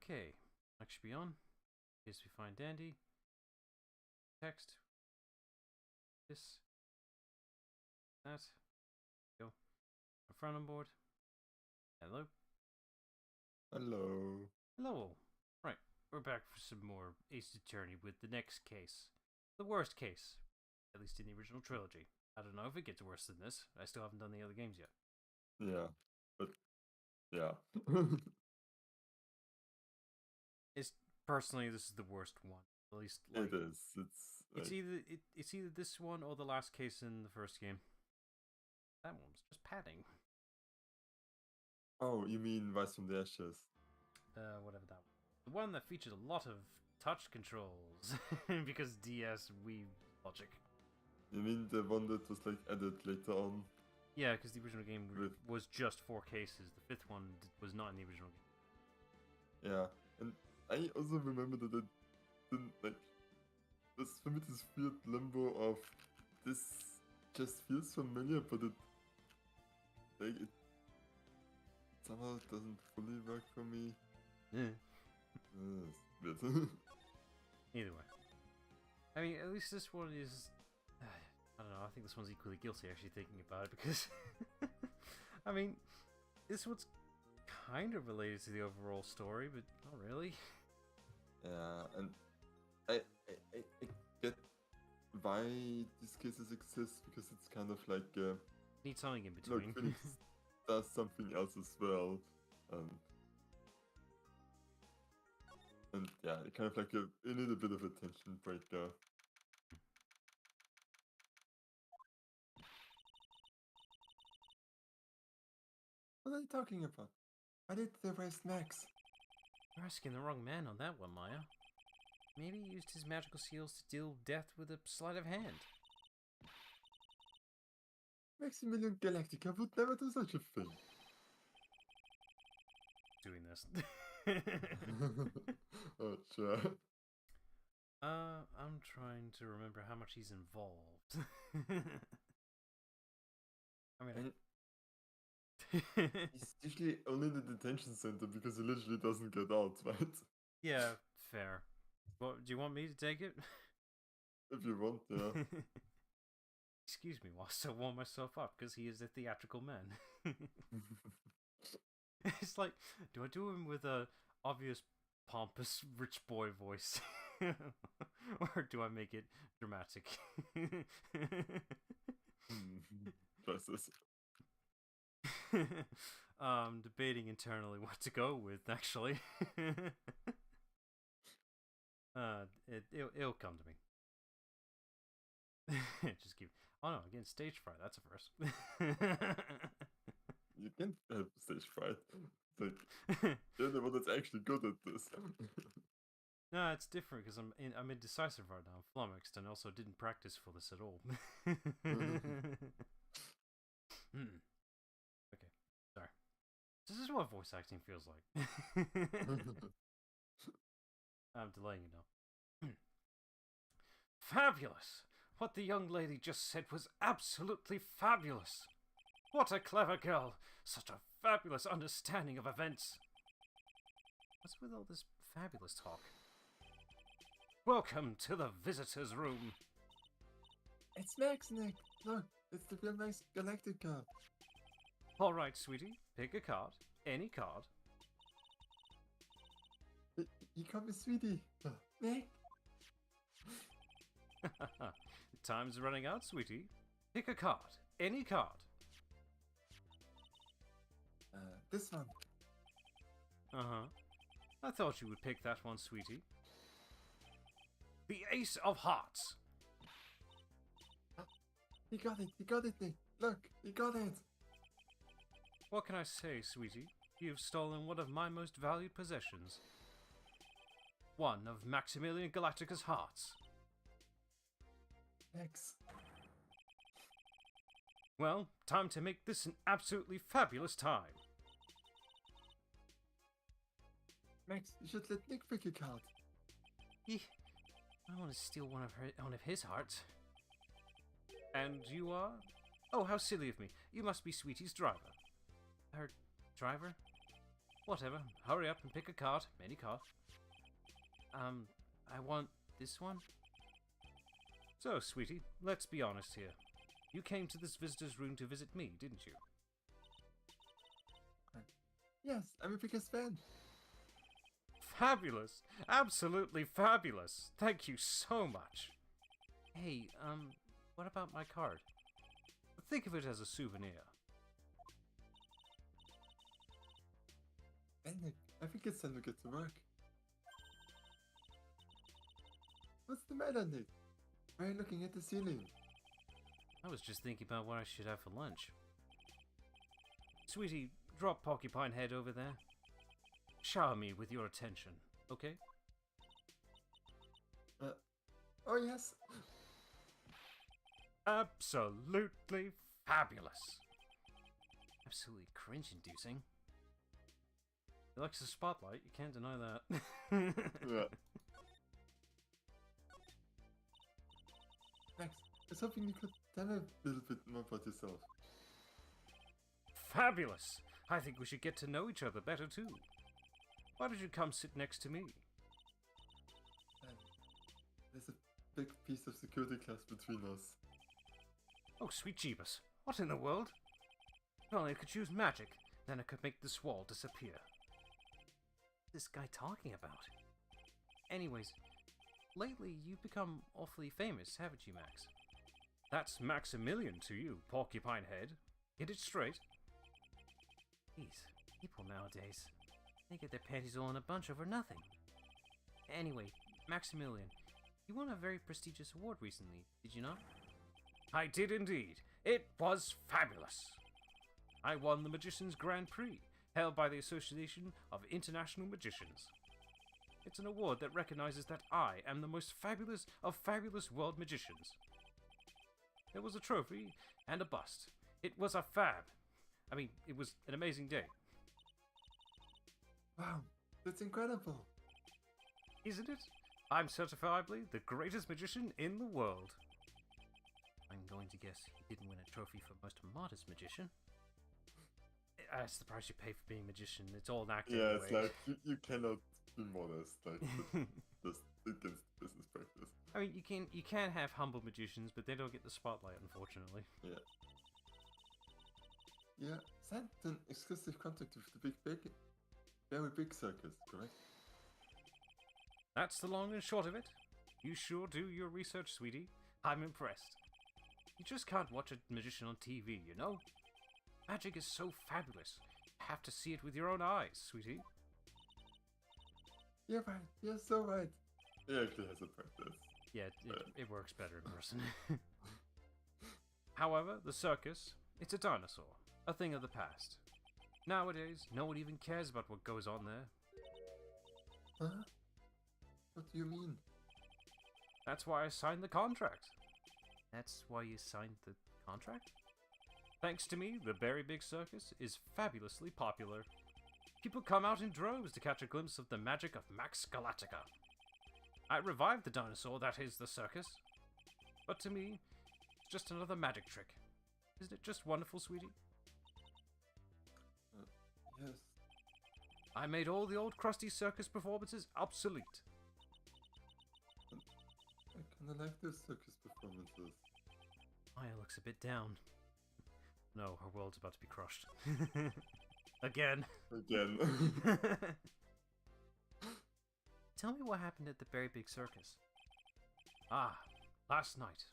Okay, mic should be on. In case we find Dandy. Text. This. That. Go. My friend on board. Hello. Hello. Hello. Right, we're back for some more Ace Attorney with the next case. The worst case. At least in the original trilogy. I don't know if it gets worse than this. I still haven't done the other games yet. Yeah, but yeah. It's personally, this is the worst one. At least, like, It is. It's either this one or the last case in the first game. That one was just padding. Oh, you mean Rise from the Ashes? Whatever that was. The one that featured a lot of touch controls because DS Wii logic. You mean the one that was like added later on? Yeah, because the original game was just 4 cases. The fifth one was not in the original game. Yeah, and I also remember that it didn't like. This for me, this weird limbo of this just feels familiar, but it somehow doesn't fully work for me. Yeah. It's weird. Either way. I mean, at least this one is... I don't know, I think this one's equally guilty actually thinking about it because... I mean, this one's kind of related to the overall story, but not really. Yeah, and I get why these cases exist because it's kind of like Need something in no, between. Phoenix does something else as well, and yeah, kind of like you need a bit of a tension breaker. What are you talking about? Why did they arrest Max? You're asking the wrong man on that one, Maya. Maybe he used his magical seals to deal death with a sleight of hand. Maximilian Galactica would never do such a thing. Doing this. Oh, sure. I'm trying to remember how much he's involved. I mean, He's usually only in the detention center because he literally doesn't get out, right? yeah, fair. Well, do you want me to take it? If you want, yeah. Excuse me whilst I warm myself up, because he is a theatrical man. It's like, do I do him with a obvious pompous rich boy voice, or do I make it dramatic? Choices. Debating internally what to go with. Actually, it'll come to me. Just keep. Oh no, again, stage fright. That's a first. You can have stage fright. It's like you're the one that's actually good at this. No, it's different because I'm indecisive right now. I'm flummoxed and also didn't practice for this at all. Okay, sorry. This is what voice acting feels like. I'm delaying it now. Fabulous! What the young lady just said was absolutely fabulous! What a clever girl! Such a fabulous understanding of events! What's with all this fabulous talk? Welcome to the visitor's room. It's Max, Nick. Look, it's the real Max Galactica. Alright, sweetie. Pick a card. Any card. You call me sweetie. Nick. Time's running out, sweetie. Pick a card. Any card. This one. Uh-huh. I thought you would pick that one, sweetie. The Ace of Hearts. He got it. He got it, Nick. Look, he got it. What can I say, sweetie? You've stolen one of my most valued possessions. One of Maximilian Galactica's hearts. Max. Well, time to make this an absolutely fabulous time. Max, you should let Nick pick a card. I want to steal one of his hearts. And you are? Oh, how silly of me. You must be Sweetie's driver. Her driver? Whatever. Hurry up and pick a card. Any card. I want this one. So, sweetie, let's be honest here. You came to this visitor's room to visit me, didn't you? Yes, I'm your biggest fan. Fabulous! Absolutely fabulous! Thank you so much! Hey, what about my card? Think of it as a souvenir. And Nick, I think it's time to get to work. What's the matter, Nick? Why are you looking at the ceiling? I was just thinking about what I should have for lunch. Sweetie, drop Porcupine Head over there. Shower me with your attention, okay? Oh yes. Absolutely fabulous. Absolutely cringe-inducing. He likes the spotlight, you can't deny that. Yeah. Max, I was hoping you could tell me a little bit more about yourself. Fabulous! I think we should get to know each other better too. Why don't you come sit next to me? There's a big piece of security glass between us. Oh, sweet Jeebus. What in the world? If only I could use magic, then I could make this wall disappear. What's this guy talking about? Anyways, lately you've become awfully famous, haven't you, Max? That's Maximilian to you, Porcupine Head. Get it straight. Jeez, people nowadays, they get their panties all in a bunch over nothing. Anyway, Maximilian, you won a very prestigious award recently, did you not? I did indeed. It was fabulous. I won the Magician's Grand Prix, held by the Association of International Magicians. It's an award that recognizes that I am the most fabulous of fabulous world magicians. There was a trophy and a bust. It was a it was an amazing day. Wow, that's incredible. Isn't it? I'm certifiably the greatest magician in the world. I'm going to guess he didn't win a trophy for most modest magician. That's the price you pay for being a magician. It's all an acting. Yeah, it's like you cannot be modest. Like just against business practice. I mean, you can have humble magicians, but they don't get the spotlight, unfortunately. Yeah. Yeah, signed an exclusive contract with the very big circus, correct? That's the long and short of it. You sure do your research, sweetie. I'm impressed. You just can't watch a magician on TV, you know? Magic is so fabulous. You have to see it with your own eyes, sweetie. You're right. You're so right. He actually has a practice. Yeah, it works better in person. However, the circus, it's a dinosaur. A thing of the past. Nowadays, no one even cares about what goes on there. Huh? What do you mean? That's why I signed the contract. That's why you signed the contract? Thanks to me, the Very Big Circus is fabulously popular. People come out in droves to catch a glimpse of the magic of Max Galactica. I revived the dinosaur that is the circus. But to me, it's just another magic trick. Isn't it just wonderful, sweetie? Yes. I made all the old crusty circus performances obsolete. I kinda like those circus performances. Maya looks a bit down. No, her world's about to be crushed. Again. Again. Tell me what happened at the Very Big Circus. Ah, last night,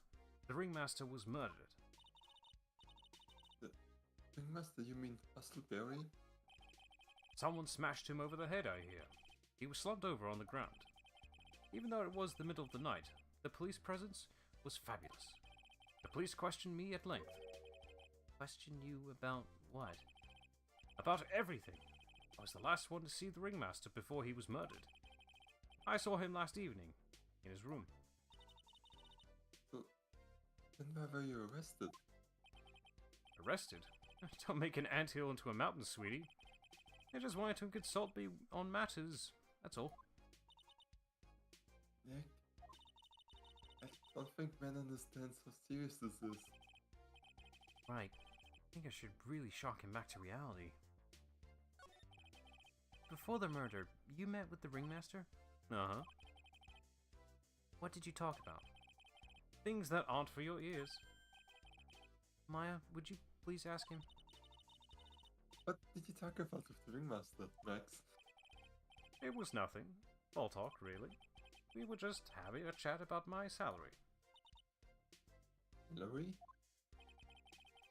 the ringmaster was murdered. The ringmaster, you mean Hustleberry? Someone smashed him over the head, I hear. He was slumped over on the ground. Even though it was the middle of the night, the police presence was fabulous. The police questioned me at length. Question you about what? About everything. I was the last one to see the ringmaster before he was murdered. I saw him last evening, in his room. So, then why were you arrested? Arrested? Don't make an anthill into a mountain, sweetie. I just wanted to consult me on matters, that's all. Nick, I don't think man understands how serious this is. Right. I think I should really shock him back to reality. before the murder, you met with the ringmaster? Uh-huh. What did you talk about? Things that aren't for your ears. Maya, would you please ask him? What did you talk about with the ringmaster, Max? It was nothing. Small talk, really. We were just having a chat about my salary. Salary?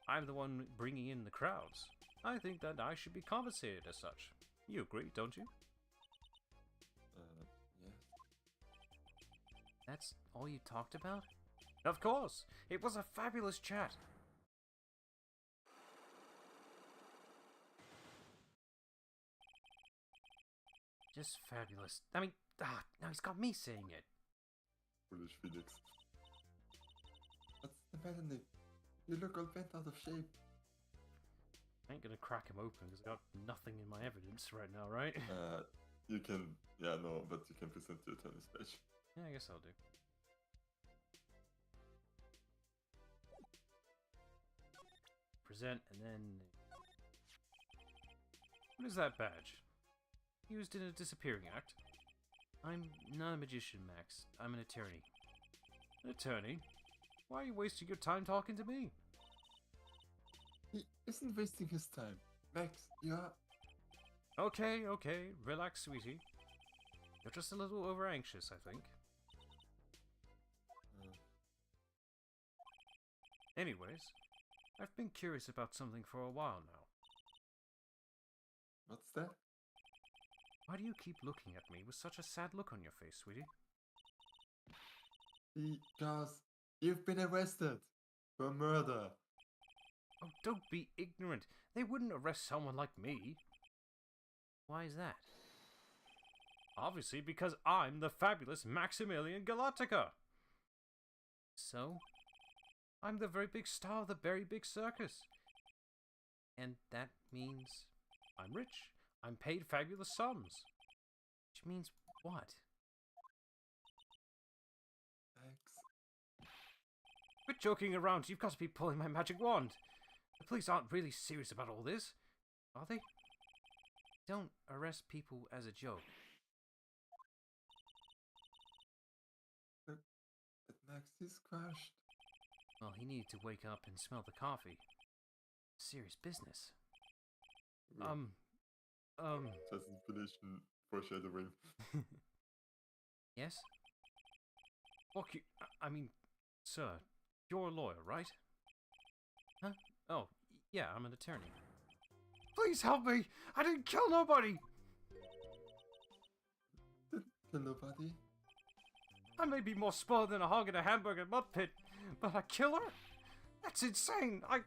I'm the one bringing in the crowds. I think that I should be compensated as such. You agree, don't you? Yeah. That's all you talked about? Of course! It was a fabulous chat. Just fabulous. I mean, now he's got me saying it. Foolish Felix. What's the matter, Nick? You look all bent out of shape. I ain't gonna crack him open because I got nothing in my evidence right now, right? You can... Yeah, no, but you can present the attorney's badge. Yeah, I guess I'll do. Present and then... What is that badge? Used in a disappearing act? I'm not a magician, Max. I'm an attorney. An attorney? Why are you wasting your time talking to me? He isn't wasting his time. Max, you're... Okay, okay. Relax, sweetie. You're just a little over-anxious, I think. Anyways, I've been curious about something for a while now. What's that? Why do you keep looking at me with such a sad look on your face, sweetie? Because you've been arrested for murder. Oh, don't be ignorant. They wouldn't arrest someone like me. Why is that? Obviously because I'm the fabulous Maximilian Galactica. So, I'm the very big star of the very big circus. And that means I'm rich. I'm paid fabulous sums. Which means what? Max. Quit joking around. You've got to be pulling my magic wand. The police aren't really serious about all this, are they? Don't arrest people as a joke. But Max is crashed. Well, he needed to wake up and smell the coffee. Serious business. Just inspiration foreshadowing. Yes? Look, I mean, sir, you're a lawyer, right? Huh? Oh, yeah, I'm an attorney. Please help me! I didn't kill nobody! Didn't kill nobody. I may be more spoiled than a hog in a hamburger mud pit, but a killer? That's insane! I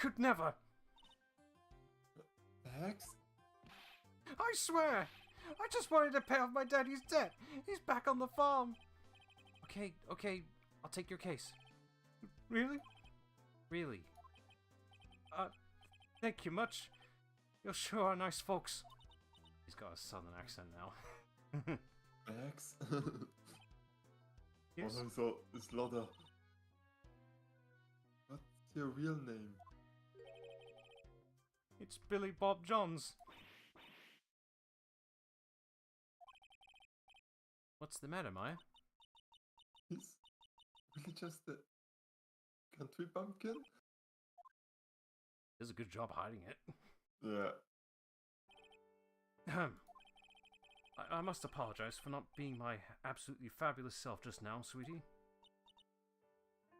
could never! Max? I swear! I just wanted to pay off my daddy's debt! He's back on the farm! Okay, I'll take your case. Really? Really? Thank you much. You sure are nice folks. He's got a southern accent now. Max? Yes? Oh, so it's Lotta. What's your real name? It's Billy Bob Johns. What's the matter, Maya? He's really just a country bumpkin? Does a good job hiding it. Yeah. I must apologize for not being my absolutely fabulous self just now, sweetie.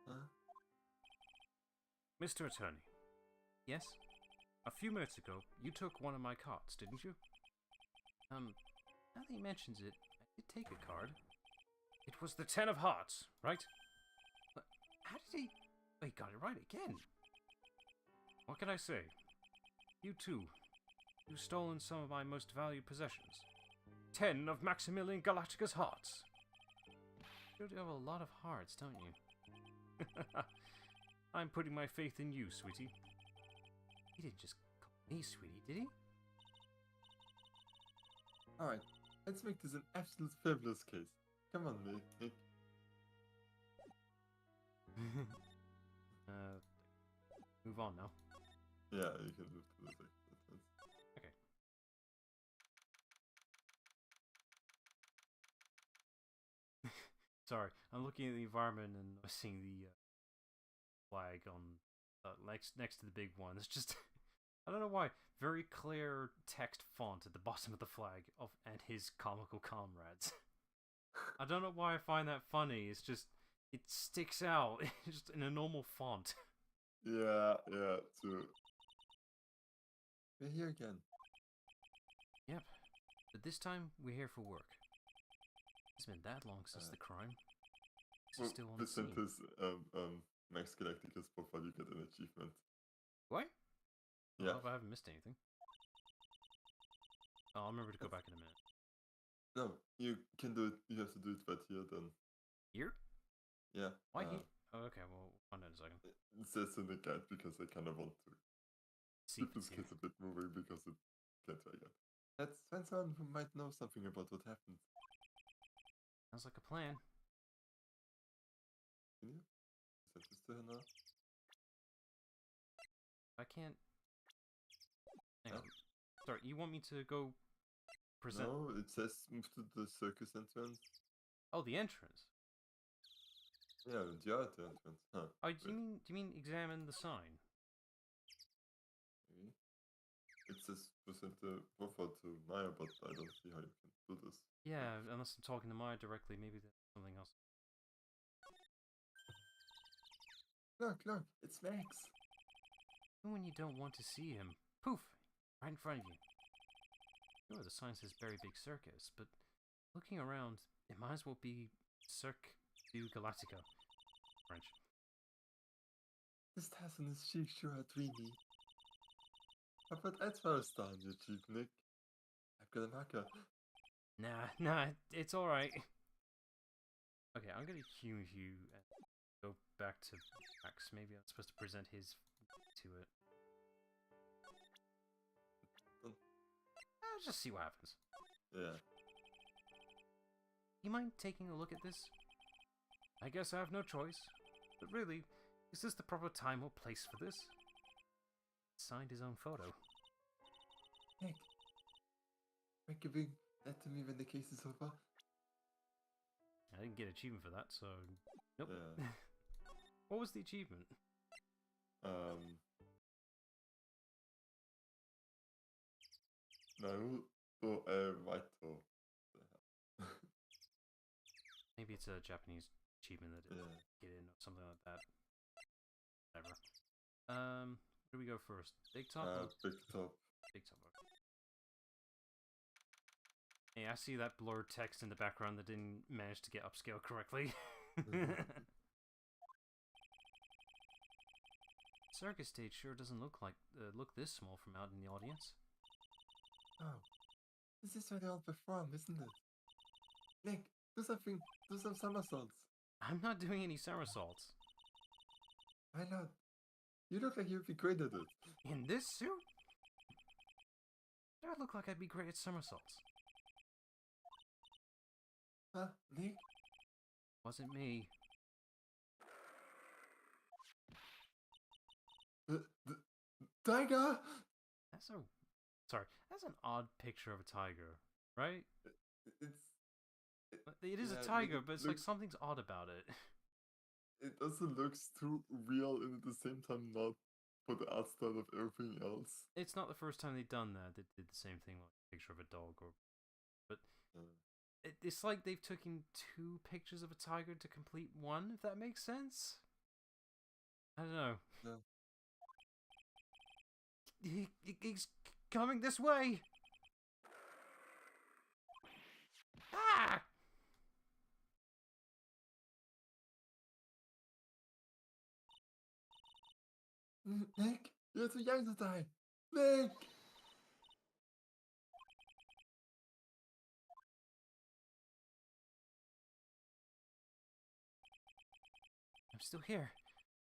Huh? Mr. Attorney. Yes? A few minutes ago, you took one of my cards, didn't you? Now that he mentions it, I did take a card. It was the 10 of hearts, right? But how did he... Oh, he got it right again. What can I say? You too. You've stolen some of my most valued possessions. 10 of Maximilian Galactica's hearts. You do have a lot of hearts, don't you? I'm putting my faith in you, sweetie. He didn't just call me sweetie, did he? Alright, let's make this an absolute fabulous case. Come on, Nick. Move on now. Yeah, you can move to the second sentence. Okay. Sorry, I'm looking at the environment and seeing the flag on next to the big one. It's just I don't know why. Very clear text font at the bottom of the flag of and his comical comrades. I don't know why I find that funny. It's just it sticks out just in a normal font. Yeah, true. We're here again. Yep, but this time we're here for work. It's been that long since the crime. This is still on the scene. This Max Galacticus profile, you get an achievement. What? Yeah. I hope I haven't missed anything. Oh, I'll remember to go back in a minute. No, you can do it. You have to do it right here then. Here? Yeah. Why here? Oh, okay, well, we'll find out in a second. It says in the guide because I kind of want to keep this case a bit moving because it can't try yet. Let's find someone who might know something about what happened. Sounds like a plan. Can you? Is that this to her now? I can't... Hang on. Sorry, you want me to go present... No, it says move to the circus entrance. Oh, the entrance? Yeah, you're at the entrance. Huh. Oh, do you mean examine the sign? Maybe. It says present the profile to Maya, but I don't see how you can do this. Yeah, unless I'm talking to Maya directly, maybe there's something else. Look, it's Max. Even when you don't want to see him, poof, right in front of you. Sure, the sign says Very Big Circus, but looking around, it might as well be Cirque du Galactica. French. This Tassin is chic sure dreamy. I put Edward star on your cheek, Nick. I've got a marker. Nah, it's alright. Okay, I'm gonna humor you and go back to Max. Maybe I'm supposed to present his to it. I'll just see what happens. Yeah. You mind taking a look at this? I guess I have no choice. But really, is this the proper time or place for this? He signed his own photo. Nick, are you giving that to me when the case is over? I didn't get an achievement for that, so... Nope. Yeah. What was the achievement? Naruto Waito. Maybe it's a Japanese achievement that didn't get in or something like that. Whatever. Where do we go first? Big top? Big top. Big top. Okay. Hey, I see that blurred text in the background that didn't manage to get upscaled correctly. Circus stage sure doesn't look this small from out in the audience. Oh, this is where they all perform, isn't it? Nick, do some somersaults. I'm not doing any somersaults. Why not? You look like you'd be great at it. In this suit? Do I look like I'd be great at somersaults? Huh, Nick? Wasn't me. Tiger! That's an odd picture of a tiger, right? It is yeah, a tiger, but it's like something's odd about it. It also looks too real and at the same time not for the art style of everything else. It's not the first time they've done that. They did the same thing, like a picture of a dog, but it's like they've taken two pictures of a tiger to complete one. If that makes sense. I don't know. No. He's coming this way. Ah! Nick, you're too young to die. Nick! I'm still here.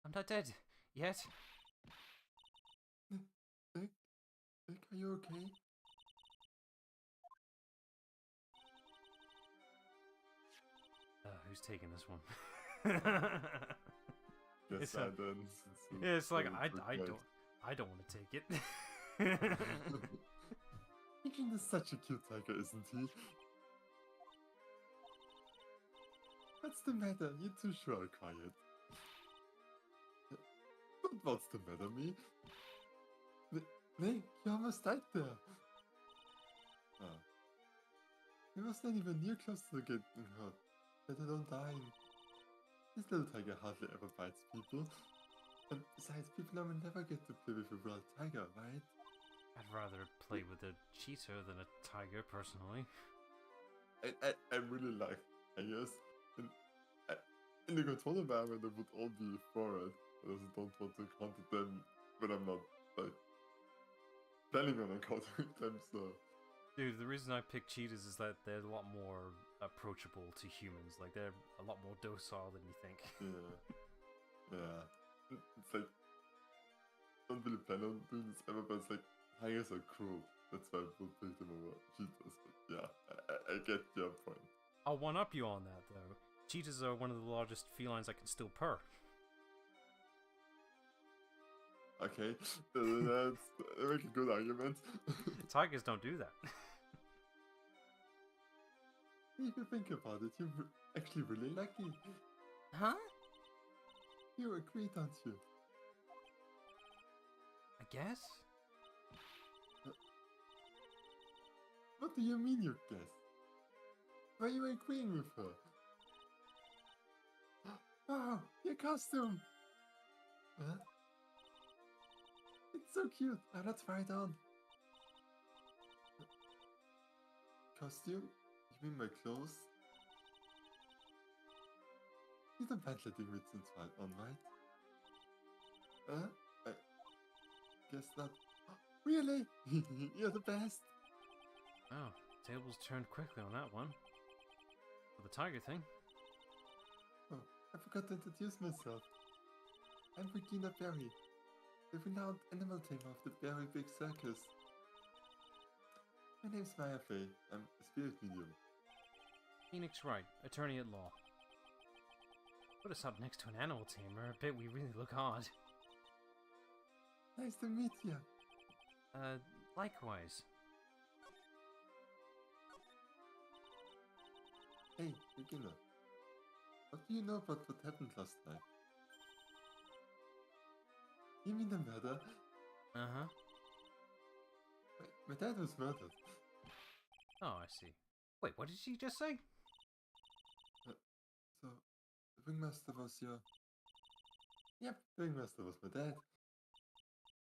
I'm not dead yet. Nick, are you okay? Who's taking this one? Yes, I did. It's like I don't want to take it. Pigeon is such a cute tiger, isn't he? What's the matter? You're too sure, quiet. But what's the matter, me? Nee, you almost died there. Ah. You was not even near close to getting hurt, let alone dying. This little tiger hardly ever bites people. And besides, people will never get to play with a real tiger, right? I'd rather play with a cheetah than a tiger, personally. I really like tigers. And in the control environment, I would all be for it. I just don't want to encounter them when I'm not like planning on encountering them, so. Dude, the reason I pick cheetahs is that they're a lot more approachable to humans. Like, they're a lot more docile than you think. Yeah. It's like, I don't really plan on doing this ever, but it's like, tigers are cruel. That's why I would pick them over cheetahs. But yeah, I get your point. I'll one-up you on that, though. Cheetahs are one of the largest felines that can still purr. Okay, that's make a good argument. Tigers don't do that. If you think about it, you're actually really lucky. Huh? You agree, don't you? I guess? What do you mean you guess? Why are you agreeing with her? Wow, your costume! Huh? It's so cute. Let's try it on. Costume? You mean my clothes? You don't mind letting me try it on, right? I guess not. Really? You're the best. Oh, tables turned quickly on that one. For the tiger thing. Oh, I forgot to introduce myself. I'm Regina Berry, the renowned animal tamer of the Very Big Circus. My name's Maya Fey. I'm a spirit medium. Phoenix Wright, attorney at law. Put us up next to an animal tamer. I bet we really look odd. Nice to meet you. Likewise. Hey, Regina. What do you know about what happened last night? You mean the murder? Uh-huh. My dad was murdered. Oh, I see. Wait, what did she just say? So, the ringmaster was your... Yep, the ringmaster was my dad.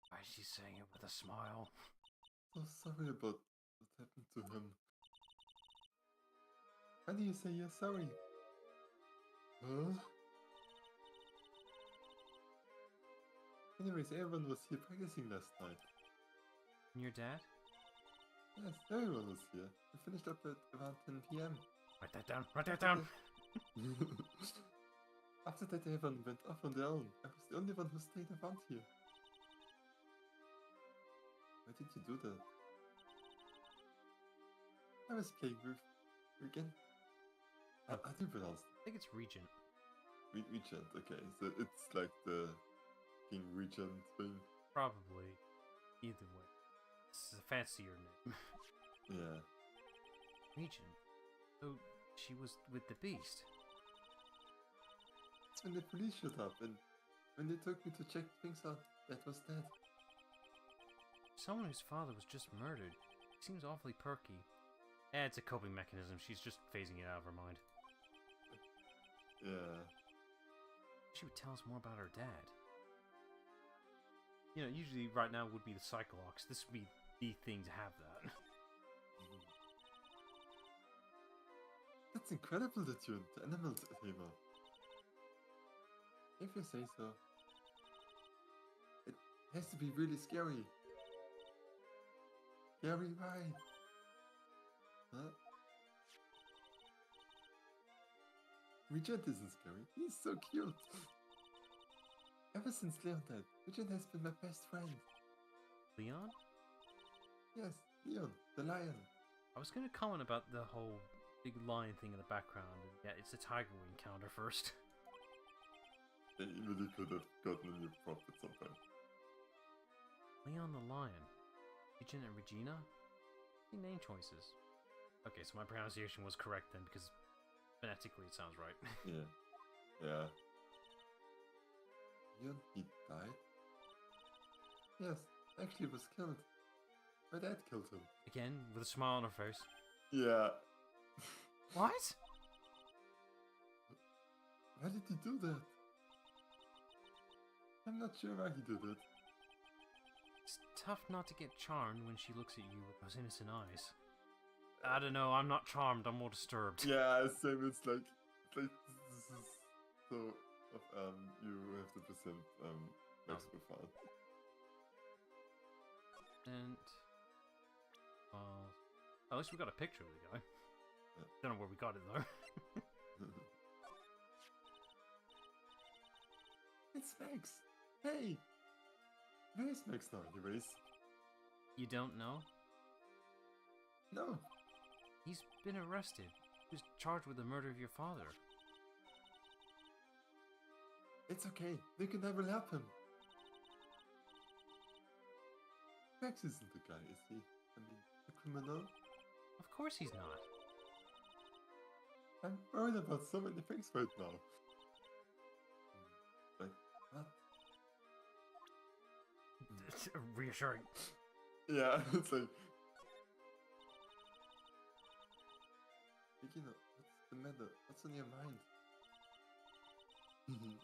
Why is she saying it with a smile? So sorry about what happened to him. Why do you say you're sorry? Huh? Anyways, everyone was here practicing last night. And your dad? Yes, everyone was here. We finished up at around 10 p.m. Write that down, write that down! After that, everyone went off on their own. I was the only one who stayed around here. Why did you do that? I was playing with... Again? How do you pronounce it? I think it's Regent. Regent, okay. So it's like the King Regent thing. Probably. Either way. It's a fancier name. Yeah. Regent. So, she was with the beast. It's when the police showed up and when they took me to check things out, that was that. Someone whose father was just murdered. Seems awfully perky. It's a coping mechanism. She's just phasing it out of her mind. Yeah. She would tell us more about her dad. You know, usually right now would be the Cyclops. This would be the thing to have that. That's incredible that you're the animal tamer. If you say so. It has to be really scary. Scary, why? Huh? Regent isn't scary. He's so cute. Ever since Leon died, Regent has been my best friend. Leon? Yes, Leon, the lion. I was gonna comment about the whole big lion thing in the background, and yeah, it's a tiger we encounter first. They really could have gotten a new prop at some point. Leon the lion. Regent and Regina? The name choices. Okay, so my pronunciation was correct then, because Phonetically, it sounds right. Yeah. Yeah. He died? Yes, actually was killed. My dad killed him. Again, with a smile on her face. Yeah. What? Why did he do that? I'm not sure why he did it. It's tough not to get charmed when she looks at you with those innocent eyes. I don't know, I'm not charmed, I'm more disturbed. Yeah, same, it's like this is so, you have to present, Max profile. And... well, at least we got a picture of the guy. Yeah. Don't know where we got it though. It's Max! Hey! Where is Max now, anyways? You don't know? No! He's been arrested. He was charged with the murder of your father. It's okay, Nick and I will help him. Max isn't the guy, is he? I mean, the criminal? Of course he's not. I'm worried about so many things right now. Like, what? Reassuring. Yeah, it's like... Regina, what's the matter? What's on your mind?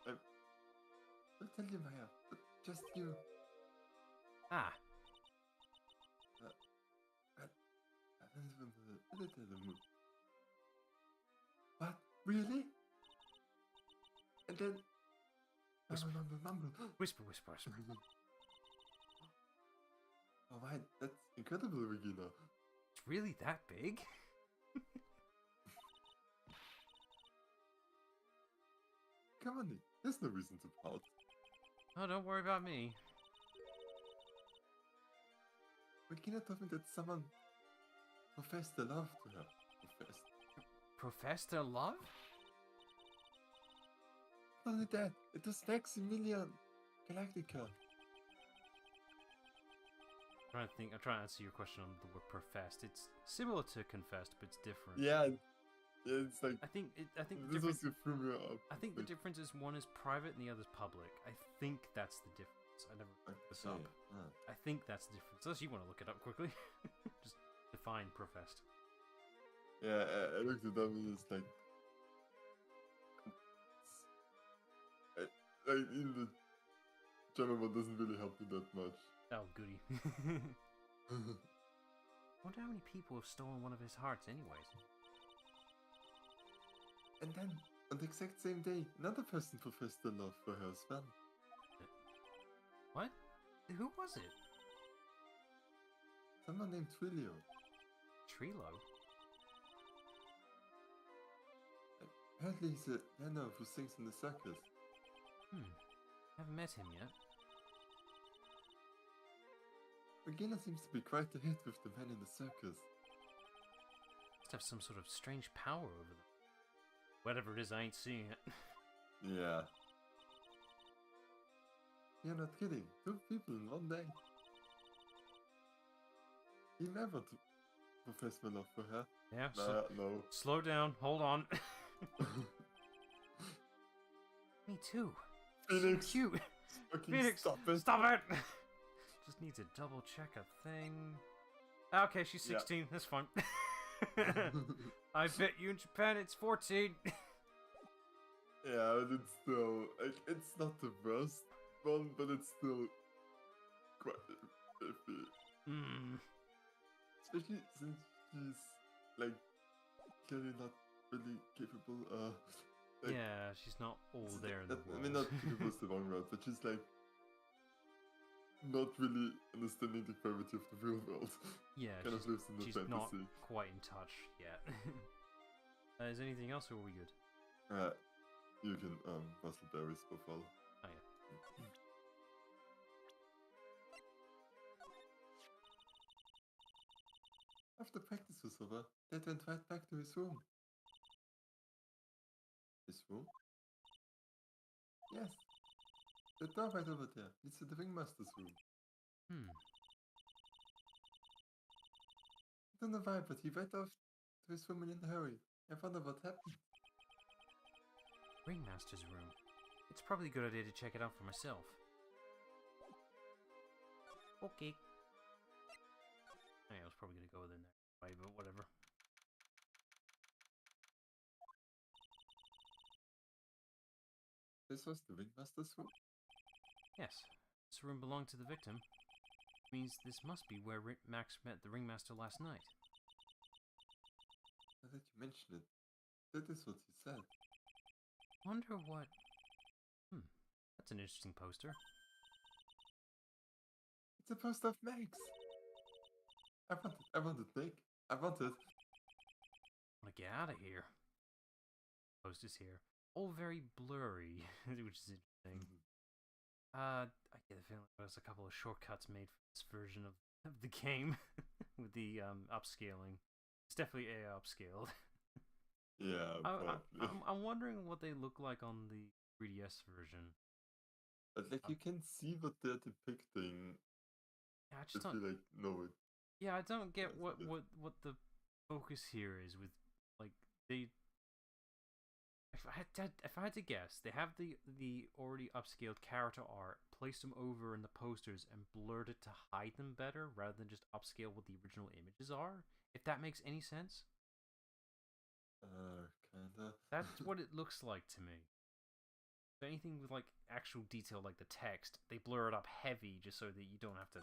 I'll tell you, Maya, but just you. Ah, What? Really? And then... Whisper. Mumble. whisper, whisper, whisper. Oh my, that's incredible, Regina. It's really that big? Come on, Nick. There's no reason to pout. Oh, don't worry about me. Regina told me that someone professed their love to her. Profess their love? Not only that, it was Maximilian Galactica. I'm trying to answer your question on the word professed. It's similar to confessed, but it's different. Yeah, it's like... I think the this difference... was the threw me up. I think the difference is one is private and the other's public. I think that's the difference. I never looked this up. I think that's the difference. Unless you want to look it up quickly. Just define professed. Yeah, I looked it up and it's like... Like, in the German one doesn't really help me that much. Oh, goody. Wonder how many people have stolen one of his hearts anyways. And then, on the exact same day, another person professed their love for her as well. What? Who was it? Someone named Twilio. Trilo? Apparently he's a piano who sings in the circus. Haven't met him yet. Regina seems to be quite a hit with the men in the circus. Must have some sort of strange power over them. Whatever it is, I ain't seeing it. Yeah. You're not kidding. 2 people in one day. He never professed my love for her. Yeah, No. Slow down, hold on. Me too. Phoenix! So cute. Fucking Phoenix, stop it! Stop it! Just need to double check a thing. Okay, she's 16. Yeah. That's fine. I bet you in Japan it's 14. Yeah, but it's still... Like, it's not the worst one, but it's still quite iffy. Especially since she's, like, clearly not really capable, like, yeah, she's not all there in the world. I mean, not capable is the wrong word, but she's, like, not really understanding the gravity of the real world. Yeah, kind of lives in the she's fantasy. Not quite in touch yet. Is anything else, or are we good? You can, Russell Berry's profile. Oh, yeah. After practice was over, Dad went right back to his room. His room? Yes. The door right over there leads to the ringmaster's room. I don't know why, but he went off to his room in a hurry. I wonder what happened. Ringmaster's room. It's probably a good idea to check it out for myself. Okay. I was probably going to go there next way, but whatever. This was the Ringmaster's room? Yes. This room belonged to the victim. Means this must be where Max met the Ringmaster last night. Now that you mention it, that is what he said. Wonder what... That's an interesting poster. It's a poster of Max! I want it, Nick. I want it. I want to get out of here. Posters here. All very blurry, which is interesting. I get the feeling there's a couple of shortcuts made for this version of the game with the upscaling. It's definitely AI upscaled. Yeah, probably. I'm wondering what they look like on the 3DS version. But like you can see what they're depicting. Yeah, I just don't. You like know it. Yeah, I don't get what the focus here is with like they. If I had to guess, they have the already upscaled character art, placed them over in the posters, and blurred it to hide them better, rather than just upscale what the original images are. If that makes any sense. Kinda. That's what it looks like to me. So anything with like actual detail, like the text, they blur it up heavy just so that you don't have to.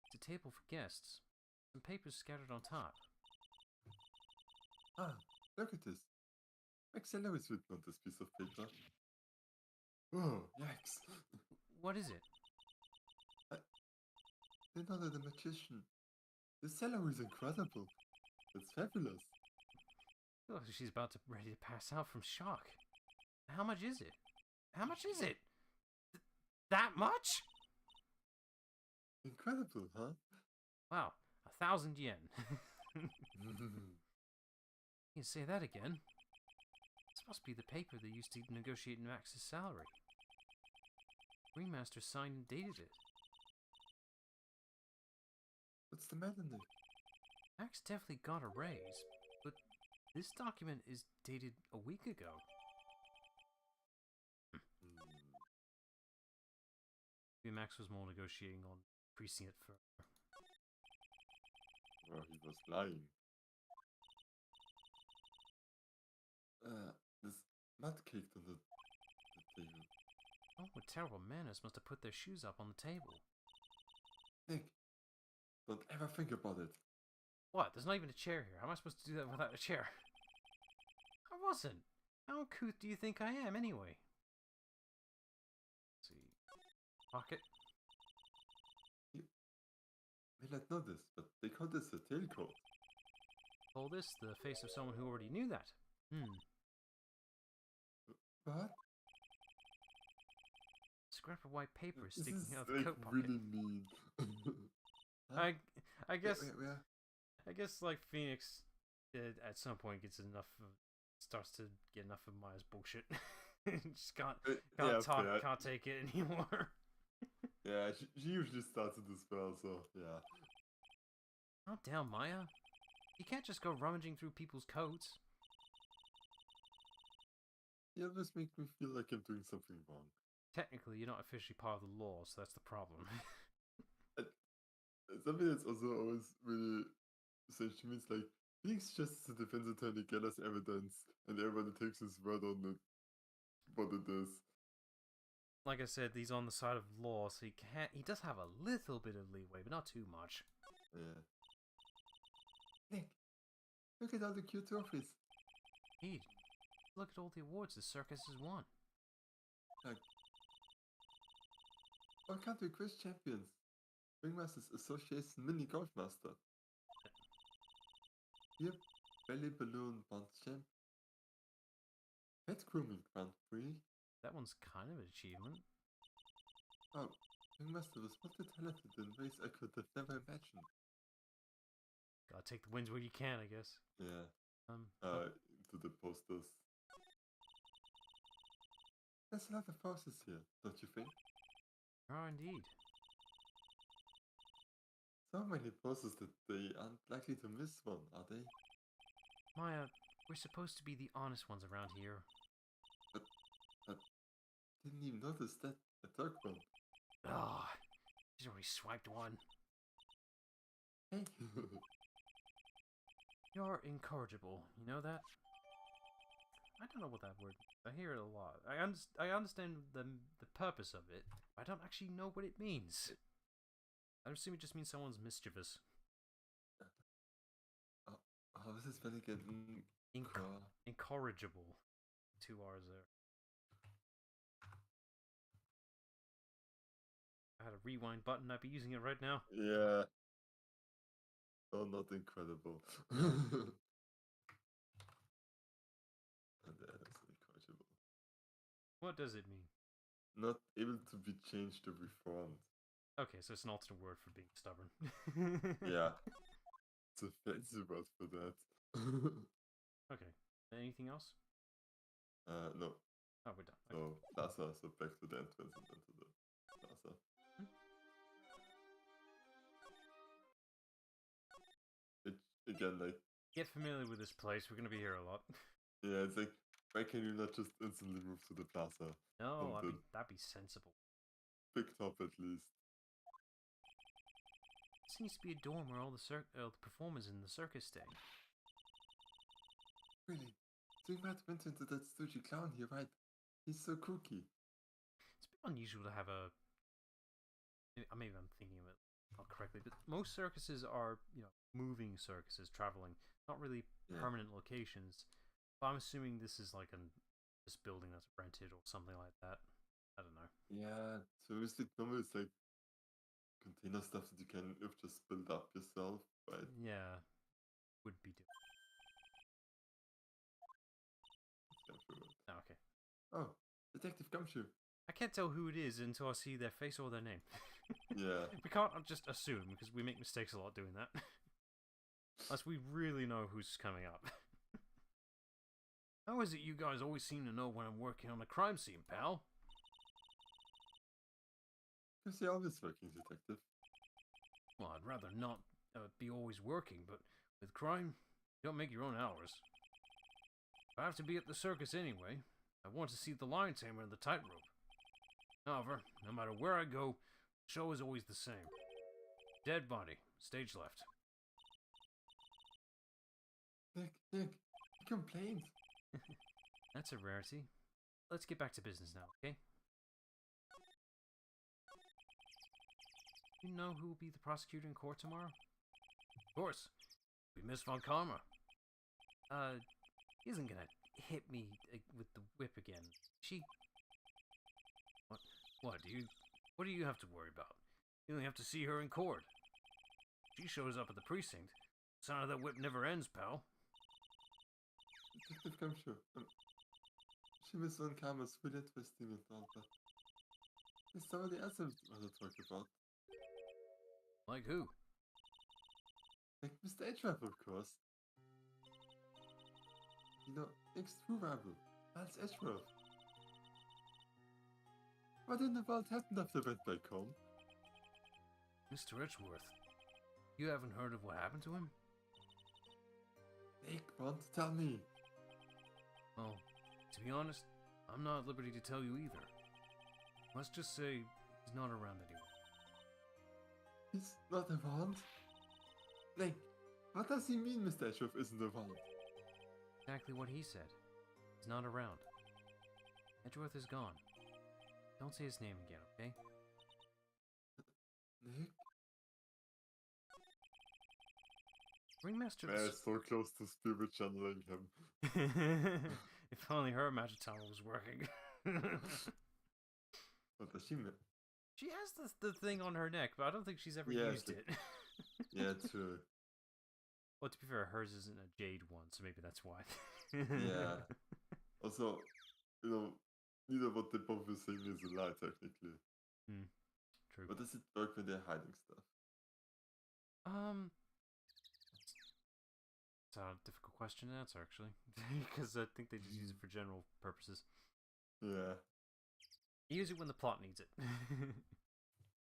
It's a table for guests. Some papers scattered on top. Ah, look at this. Maxella is written on this piece of paper. Oh, yikes. What is it? Leonardo the Magician. The salary is incredible. It's fabulous. Oh, she's about to ready to pass out from shock. How much is it? How much is it? That much? Incredible, huh? Wow, 1,000 yen. You can say that again. This must be the paper they used to negotiate Max's salary. Ringmaster signed and dated it. What's the matter, Nick? Max definitely got a raise, but this document is dated a week ago. Maybe Max was more negotiating on increasing it further. Well, he was lying. This mud caked on the table. Oh, what terrible manners must have put their shoes up on the table. Nick, don't ever think about it. What? There's not even a chair here. How am I supposed to do that without a chair? I wasn't. How uncouth do you think I am, anyway? Let's see. Pocket. You may not know this, but they call this a tailcoat. Call this the face of someone who already knew that. What? Scrap of white paper This sticking is out of the like coat pocket. really mean. Huh? I guess Where? I guess like Phoenix at some point starts to get enough of Maya's bullshit. Just can't take it anymore. Yeah, she usually starts it as well, so yeah. Calm down, Maya. You can't just go rummaging through people's coats. You always make me feel like I'm doing something wrong. Technically, you're not officially part of the law, so that's the problem. Something that's also always really strange to me is like, Phoenix just the defense attorney gathers evidence, and everybody takes his word on it, what it is. Like I said, he's on the side of law, so he does have a little bit of leeway, but not too much. Yeah. Nick, look at all the cute trophies. Indeed. Look at all the awards the circus has won. Like, all country quiz champions. Ringmasters Association Mini Golf Master. Here, Belly Balloon Bond Champ. Pet Grooming Grand Prix. That one's kind of an achievement. Oh, Ringmaster was multi-talented in ways I could have never imagined. Gotta take the wins where you can, I guess. Yeah. Oh. To the posters. There's a lot of poses here, don't you think? There are indeed. So many poses that they aren't likely to miss one, are they? Maya, we're supposed to be the honest ones around here. I didn't even notice that I took one. Oh, she's already swiped one. Hey. You're incorrigible, you know that? I don't know what that word is. I hear it a lot. I understand the purpose of it, but I don't actually know what it means. I assume it just means someone's mischievous. How is this spelled again? Incorrigible. 2 R's there. I had a rewind button, I'd be using it right now. Yeah. Oh, not incredible. That is incorrigible. What does it mean? Not able to be changed or reformed. Okay, so it's an alternate word for being stubborn. Yeah. It's a fancy word for that. Okay. Anything else? No. Oh, we're done. So, plaza, so back to the entrance and then to the plaza. Again, like... Get familiar with this place, we're gonna be here a lot. Yeah, it's like, why can you not just instantly move to the plaza? No, that'd be sensible. Big top at least. Seems to be a dorm where all the performers in the circus stay. Really? Doing Matt went into that stoogy clown here, right? He's so kooky. It's a bit unusual to have a... Maybe I'm thinking of it not correctly, but most circuses are, moving circuses, traveling. Not really permanent locations. But I'm assuming this is like this building that's rented or something like that. I don't know. Yeah, so it's like normally it's like container stuff that you can just build up yourself, right? Yeah, would be doing. Oh, okay. Oh, Detective Gumshoe. I can't tell who it is until I see their face or their name. Yeah. We can't just assume, because we make mistakes a lot doing that. Unless we really know who's coming up. How is it you guys always seem to know when I'm working on a crime scene, pal? Because you're always working, detective. Well, I'd rather not be always working, but with crime, you don't make your own hours. I have to be at the circus anyway. I want to see the lion tamer and the tightrope. However, no matter where I go, the show is always the same. Dead body, stage left. Nick, he complained. That's a rarity. Let's get back to business now, okay? You know who will be the prosecutor in court tomorrow? Of course. We miss Von Karma. He isn't gonna hit me with the whip again. She... What do you have to worry about? You only have to see her in court. She shows up at the precinct. The sound of that whip never ends, pal. Detective Gumshoe. She was Von Karma's really interesting and all, but there's somebody else I want to talk about. Like who? Like Mr. Edgeworth, of course. You know, ex-true rival, Miles Edgeworth. What in the world happened after I went back home? Mr. Edgeworth, you haven't heard of what happened to him? Nick, want to tell me? Well, to be honest, I'm not at liberty to tell you either. Let's just say he's not around anymore. He's not around? Like, what does he mean Mr. Edgeworth isn't around? Exactly what he said. He's not around. Edgeworth is gone. Don't say his name again, okay? Nick? Ringmaster... Man, so close to spirit channeling him. If only her magic tower was working. What does she mean? She has the thing on her neck, but I don't think she's ever used it. Yeah, true. Well, to be fair, hers isn't a jade one, so maybe that's why. Yeah. Also, neither what they both were saying is a lie, technically. True. But does it work when they're hiding stuff? It's a difficult question to answer, actually. Because I think they just use it for general purposes. Yeah. You use it when the plot needs it.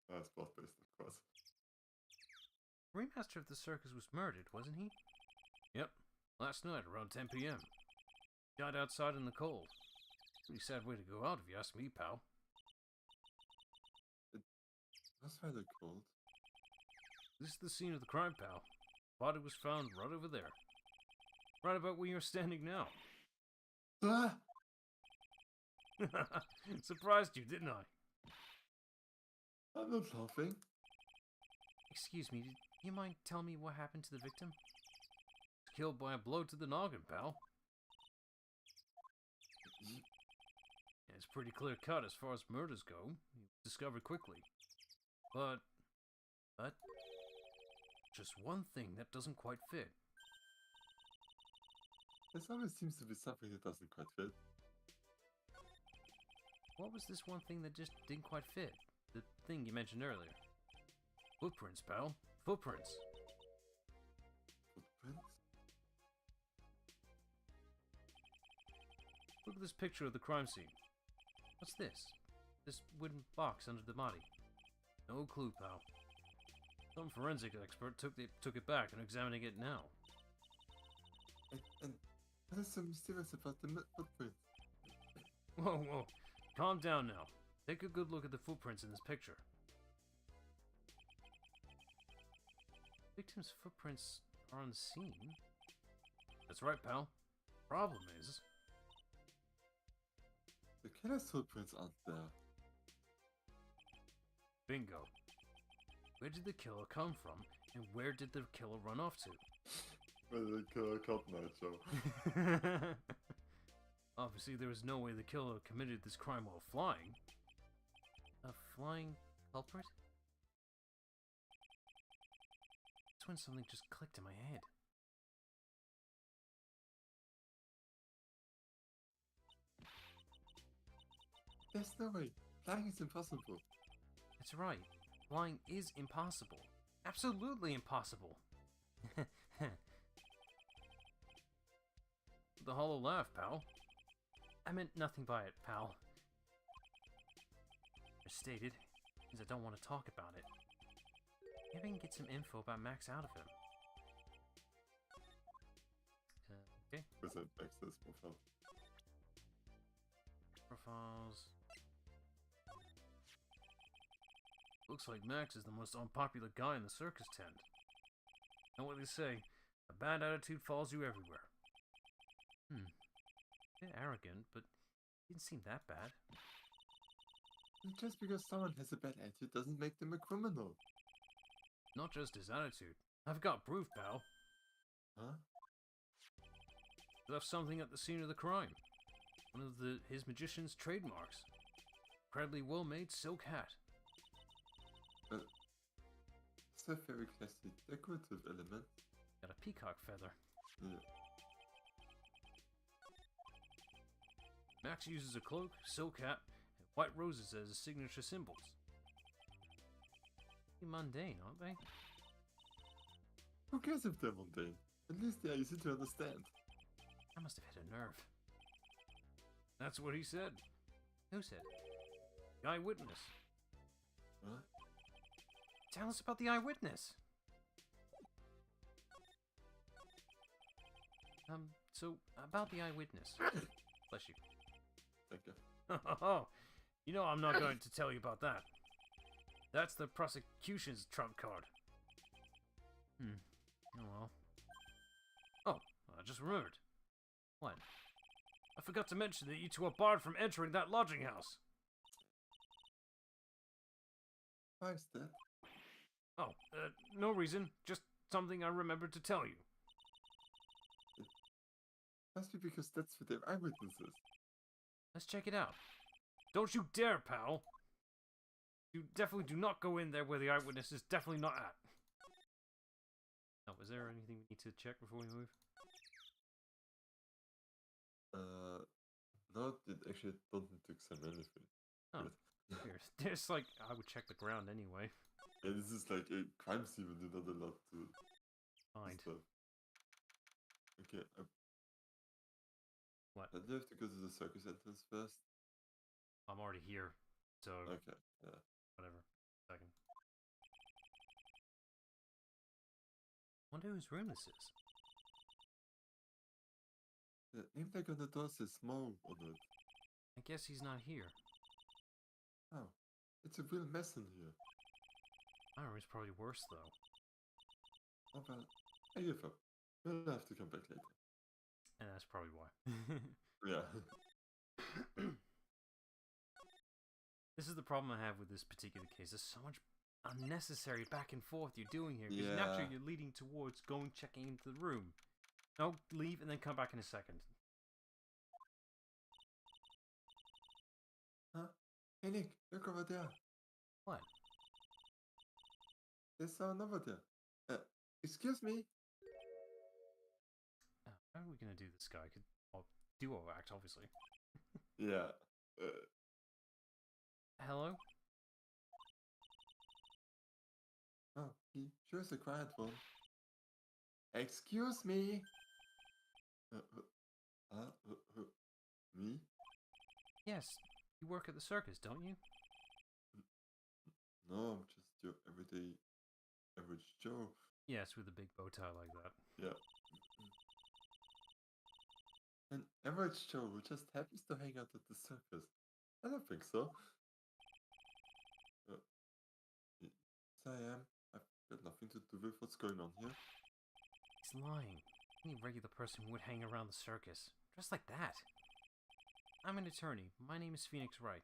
That's plot-based, of course. Ringmaster of the circus was murdered, wasn't he? Yep. Last night, around 10 p.m. Died outside in the cold. Pretty sad way to go out, if you ask me, pal. That's rather cold. This is the scene of the crime, pal. Body was found right over there. Right about where you're standing now. Ah! Surprised you, didn't I? I'm not laughing. Excuse me, do you mind telling me what happened to the victim? Killed by a blow to the noggin, pal. Yeah, it's pretty clear cut as far as murders go. He was discovered quickly. But... just one thing that doesn't quite fit. There always seems to be something that doesn't quite fit. What was this one thing that just didn't quite fit? The thing you mentioned earlier. Footprints, pal. Footprints. Footprints? Look at this picture of the crime scene. What's this? This wooden box under the body. No clue, pal. Some forensic expert took it back and examining it now. And what is so mysterious about the footprints? Whoa. Calm down now. Take a good look at the footprints in this picture. Victim's footprints are unseen. That's right, pal. Problem is... the killer's footprints aren't there. Bingo. Where did the killer come from, and where did the killer run off to? Where did the killer come from, Nacho? Obviously, there was no way the killer committed this crime while flying. A flying culprit? That's when something just clicked in my head. There's no way. Flying is impossible. That's right. Flying is impossible. Absolutely impossible. The hollow laugh, pal. I meant nothing by it, pal. As stated, because I don't want to talk about it. Maybe I can get some info about Max out of him. Okay. Where's that access profile? Profiles. Looks like Max is the most unpopular guy in the circus tent. And what they say, a bad attitude follows you everywhere. A bit arrogant, but he didn't seem that bad. And just because someone has a bad attitude doesn't make them a criminal. Not just his attitude. I've got proof, pal. Huh? He left something at the scene of the crime. One of his magician's trademarks. Incredibly well-made silk hat. It's a very classic decorative element. Got a peacock feather. Yeah. Max uses a cloak, silk hat, and white roses as his signature symbols. Pretty mundane, aren't they? Who cares if they're mundane? At least they are easy to understand. I must have hit a nerve. That's what he said. Who said? The eyewitness. Huh? Tell us about the eyewitness. So, about the eyewitness. Bless you. Thank you. Oh, you know I'm not going to tell you about that. That's the prosecution's trump card. Oh well. Oh, I just remembered. What? I forgot to mention that you two are barred from entering that lodging house. Why is that? Oh, no reason. Just something I remembered to tell you. Must be because that's for their eyewitnesses. Let's check it out. Don't you dare, pal. You definitely do not go in there where the eyewitness is definitely not at. Oh, is there anything we need to check before we move? No, it actually don't need to examine anything. Oh, there's like, I would check the ground anyway. Yeah, this is like a crime scene when you're not allowed to Find. stuff. Okay, What? do you have to go to the circus entrance first? I'm already here, so Okay, yeah. whatever. Second. Wonder whose room this is. The name tag on the door says Mo on it. I guess he's not here. Oh, it's a real mess in here. My room is probably worse, though. Oh well, I give up. We'll have to come back later. And that's probably why. Yeah. This is the problem I have with this particular case. There's so much unnecessary back and forth you're doing here. Because naturally you're leading towards checking into the room. No, leave and then come back in a second. Huh? Hey Nick, look over there. What? There's someone over there. Excuse me? How are we going to do this guy? Well, duo act, obviously. Yeah. Hello? Oh, he sure is a quiet one. Excuse me? Me? Yes, you work at the circus, don't you? No, I'm just your everyday average Joe. Yes, with a big bow tie like that. Yeah. An average Joe who just happens to hang out at the circus. I don't think so. Yes, I am. I've got nothing to do with what's going on here. He's lying. Any regular person would hang around the circus. Dressed like that. I'm an attorney. My name is Phoenix Wright.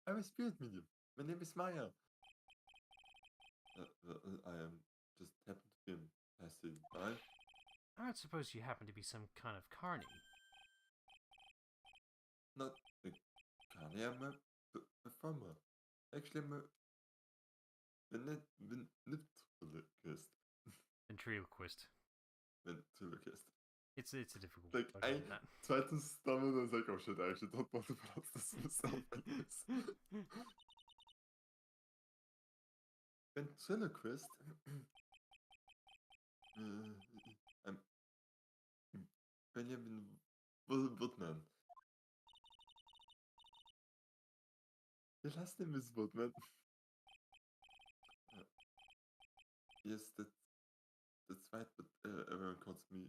I'm a spirit medium. My name is Maya. I am just happen to be passing by. I don't suppose you happen to be some kind of carny. Not a carny, I'm a performer. Actually, I'm a ventriloquist. Ventriloquist. Ventriloquist. It's a difficult Like, word. I tried to stumble and I was like, oh shit, I actually don't want to pronounce this myself. Ventriloquist? I'm Benjamin Woodman. Your last name is Woodman. Yes, that's right, but everyone calls me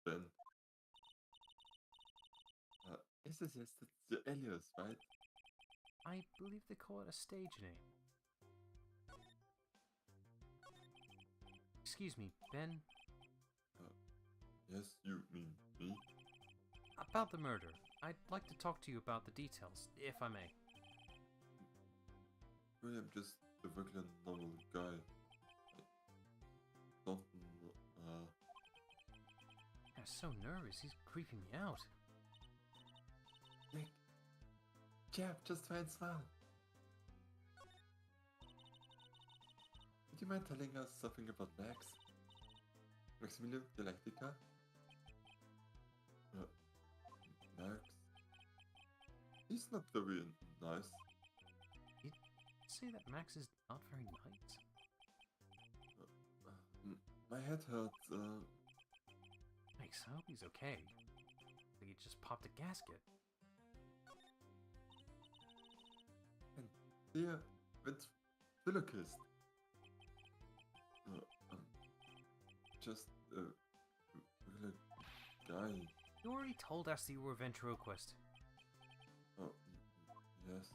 Ben. Yes, that's your alias, right? I believe they call it a stage name. Excuse me, Ben? Yes, you mean me? About the murder. I'd like to talk to you about the details, if I may. Really, I'm just a regular normal guy. I don't I'm so nervous, he's creeping me out. Nick, Jab, just try and smile. Would you mind telling us something about Max? Maximilian, you like the car? Max? He's not very nice. You'd say that Max is not very nice? My head hurts, Thanks, I hope he's okay. Like he just popped a gasket. And dear ventriloquist. Just a regular guy. You already told us that you were a ventriloquist. Oh, yes.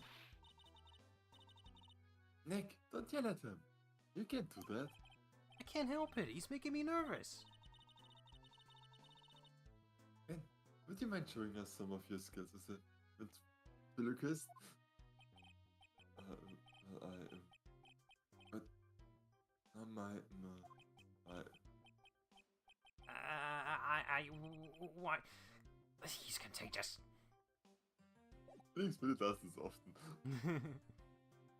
Nick, don't yell at him. You can't do that. I can't help it, he's making me nervous. Ben, would you mind showing us some of your skills as a ventriloquist? But why? He's contagious. Felix really does this often.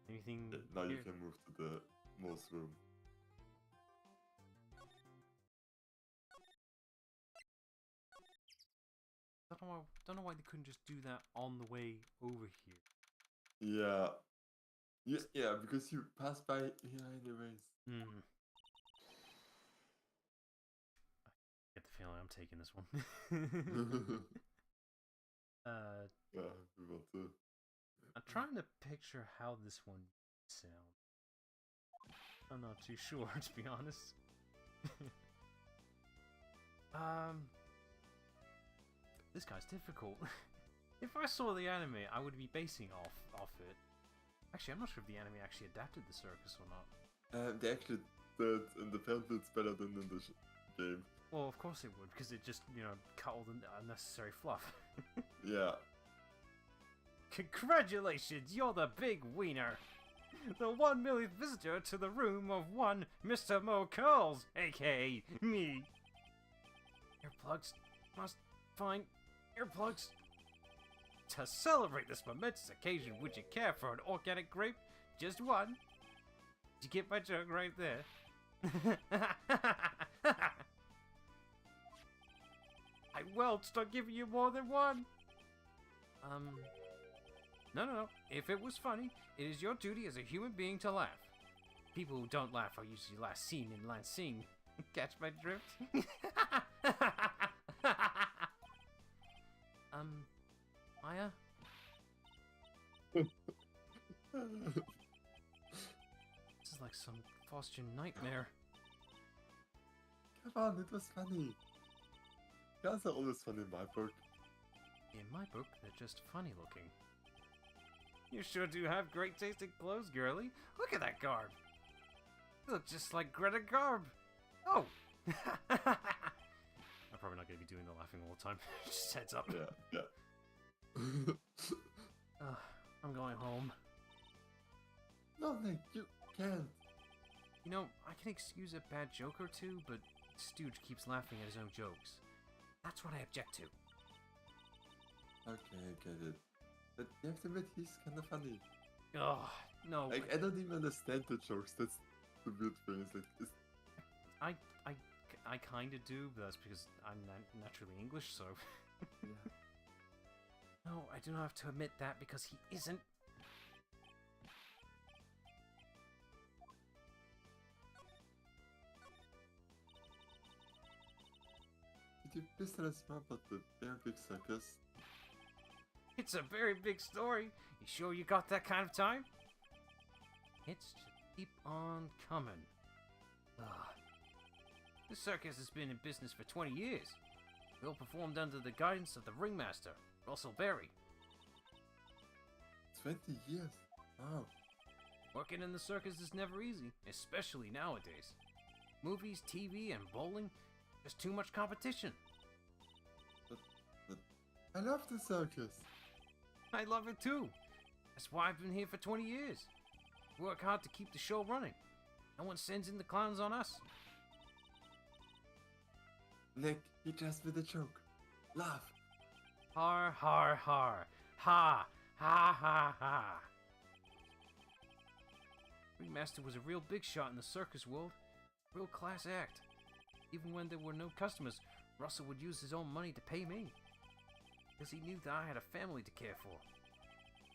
Anything? Now you here? can move to the Mo's room. Don't know why they couldn't just do that on the way over here. Yeah. Yeah, because you passed by here anyways. Hmm. I get the feeling I'm taking this one. Yeah, we want to. I'm trying to picture how this one sounds. I'm not too sure, to be honest. This guy's difficult. If I saw the anime, I would be basing off it. Actually, I'm not sure if the anime actually adapted the circus or not. They actually did, and apparently it's better than in the game. Well, of course it would, because it just, cut all the unnecessary fluff. Yeah. Congratulations, you're the big wiener! The 1 millionth visitor to the room of one Mr. Mo Curls, aka me! Earplugs. Must find earplugs. To celebrate this momentous occasion, would you care for an organic grape? Just one? Did you get my joke right there? I welched on giving you more than one! No. If it was funny, it is your duty as a human being to laugh. People who don't laugh are usually last seen in Lansing. Catch my drift? Maya? This is like some Faustian nightmare. Come on, it was funny. Guys are always funny in my book. In my book, they're just funny looking. You sure do have great tasting clothes, girlie. Look at that garb. You look just like Greta Garb. Oh! I'm probably not going to be doing the laughing all the time. Just heads up. Yeah. I'm going home. No, Nick, you can't. I can excuse a bad joke or two, but Stooge keeps laughing at his own jokes. That's what I object to. Okay, I get it. But you have to admit, he's kind of funny. Oh, no. Like, I don't even understand the jokes. That's the weird thing. It's like, I kind of do, but that's because I'm naturally English, so... Yeah. No, I do not have to admit that because he isn't. Did you please tell us more about the very big circus? It's a very big story. You sure you got that kind of time? Hits just keep on coming. This circus has been in business for 20 years. We all performed under the guidance of the ringmaster, Russell Berry. 20 years? Wow. Working in the circus is never easy, especially nowadays. Movies, TV, and bowling, there's too much competition. But I love the circus. I love it too. That's why I've been here for 20 years. We work hard to keep the show running. No one sends in the clowns on us. Nick, you just made a joke. Laugh. Har, har, har. Ha, ha, ha, ha. Ringmaster was a real big shot in the circus world. Real class act. Even when there were no customers, Russell would use his own money to pay me. Because he knew that I had a family to care for.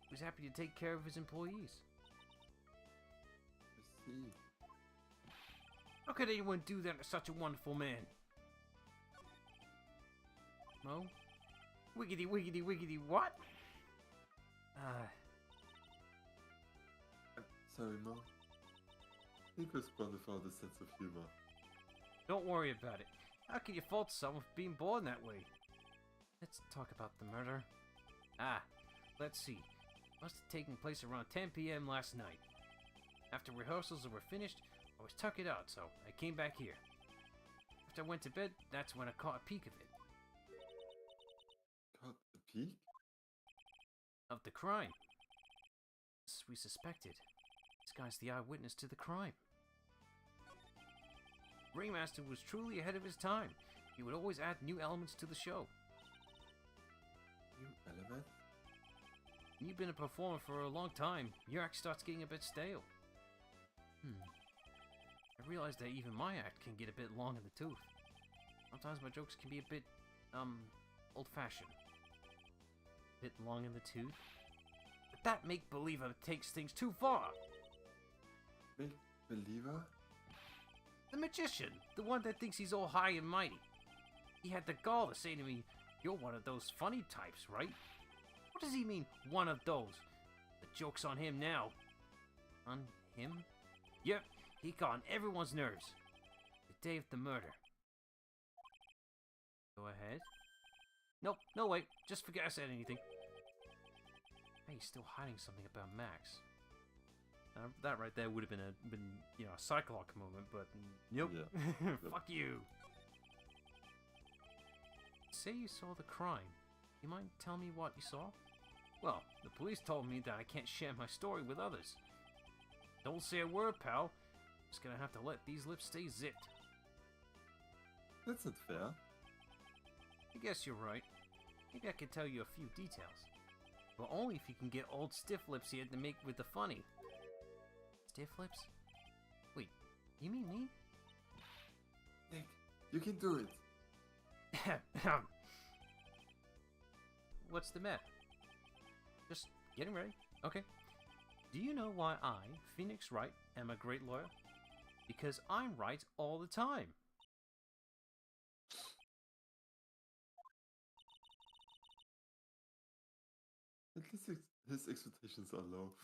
He was happy to take care of his employees. I see. How could anyone do that to such a wonderful man? Mo? Wiggity wiggity wiggity what? I'm sorry, Mo. Nick was born without a sense of humor. Don't worry about it. How can you fault someone for being born that way? Let's talk about the murder. Let's see. Must have taken place around 10 p.m. last night. After rehearsals were finished, I was tucking out, so I came back here. After I went to bed, that's when I caught a peek of it. Caught a peek? Of the crime. As we suspected. This guy's the eyewitness to the crime. Ringmaster was truly ahead of his time. He would always add new elements to the show. New element? When you've been a performer for a long time, your act starts getting a bit stale. I realize that even my act can get a bit long in the tooth. Sometimes my jokes can be a bit, old-fashioned. Bit long in the tooth? But that make-believer takes things too far! Make-believer? The magician! The one that thinks he's all high and mighty. He had the gall to say to me, "You're one of those funny types, right?" What does he mean, one of those? The joke's on him now. On him? Yep, he got on everyone's nerves. The day of the murder. Go ahead. Nope, no wait, just forget I said anything. Hey, he's still hiding something about Max. That right there would have been a Cyclock moment, but nope. Yeah. Fuck you. Say you saw the crime. You mind tell me what you saw? Well, the police told me that I can't share my story with others. Don't say a word, pal. Just gonna have to let these lips stay zipped. That's not fair. I guess you're right. Maybe I could tell you a few details. But only if you can get old Stiff Lips here to make with the funny. Stiff Lips? Wait, you mean me? Nick, you can do it. What's the matter? Just getting ready. Okay. Do you know why I, Phoenix Wright, am a great lawyer? Because I'm right all the time. At least his expectations are low.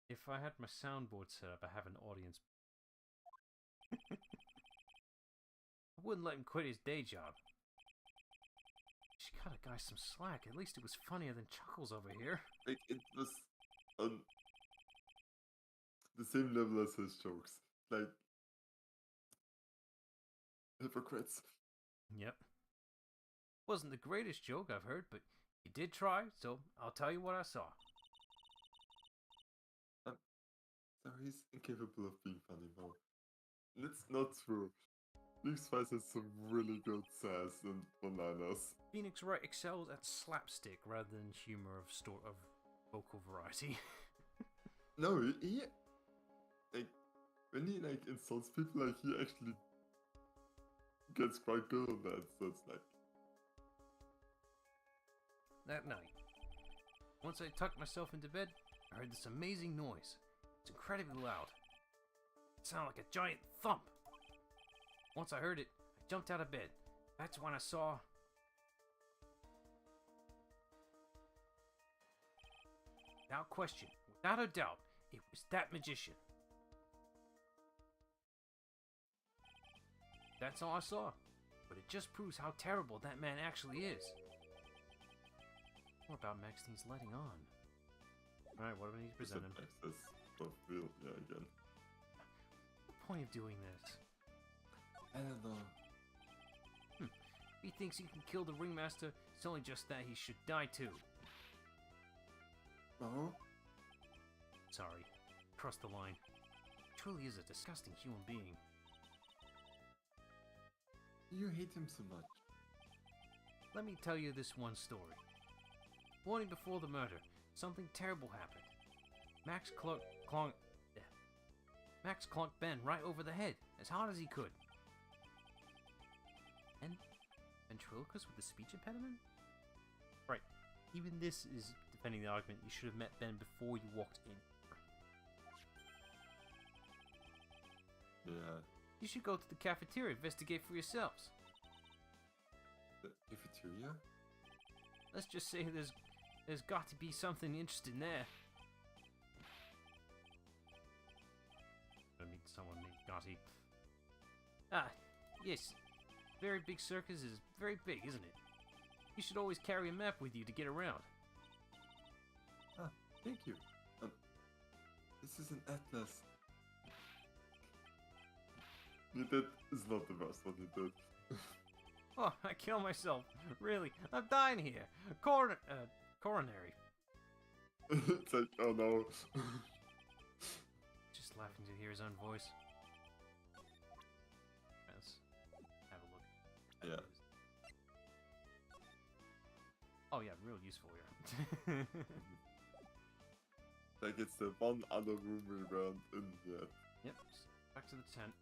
If I had my soundboard set up, I have an audience. I wouldn't let him quit his day job. She cut a guy some slack. At least it was funnier than Chuckles over here. Like, it was on the same level as his jokes. Like, hypocrites. Yep. Wasn't the greatest joke I've heard, but he did try, so I'll tell you what I saw. So he's incapable of being funny now. It's not true. These Spice has some really good sass and one-liners. Phoenix Wright excels at slapstick rather than humor of vocal variety. No, he like when he like insults people, like he actually gets quite good on that. So it's like That night, once I tucked myself into bed, I heard this amazing noise. It's incredibly loud. It sounded like a giant thump. Once I heard it, I jumped out of bed. That's when I saw... Without question, without a doubt, it was that magician. That's all I saw, but it just proves how terrible that man actually is. More about Maxine's letting on. Alright, what do I need to present him? access of real, yeah, again. What's the point of doing this? I don't know. He thinks he can kill the ringmaster, it's only just that he should die too. No? Sorry, crossed the line. Truly is a disgusting human being. You hate him so much. Let me tell you this one story. Morning before the murder, something terrible happened. Max clunked Ben right over the head, as hard as he could. And ventriloquist with a speech impediment? Right, even this is defending the argument you should have met Ben before you walked in. Yeah. You should go to the cafeteria, investigate for yourselves. The cafeteria? Let's just say there's got to be something interesting there. I meet someone named Gotti. Ah, yes. Very big circus is very big, isn't it? You should always carry a map with you to get around. Ah, thank you. This is an atlas. That is not the worst one he did. Oh, I kill myself. Really, I'm dying here. Coronary. It's like, oh no. Just laughing to hear his own voice. Let's have a look. Yeah. Oh yeah, real useful here. Like it's the one other room we weren't in yet. Yep, back to the tent.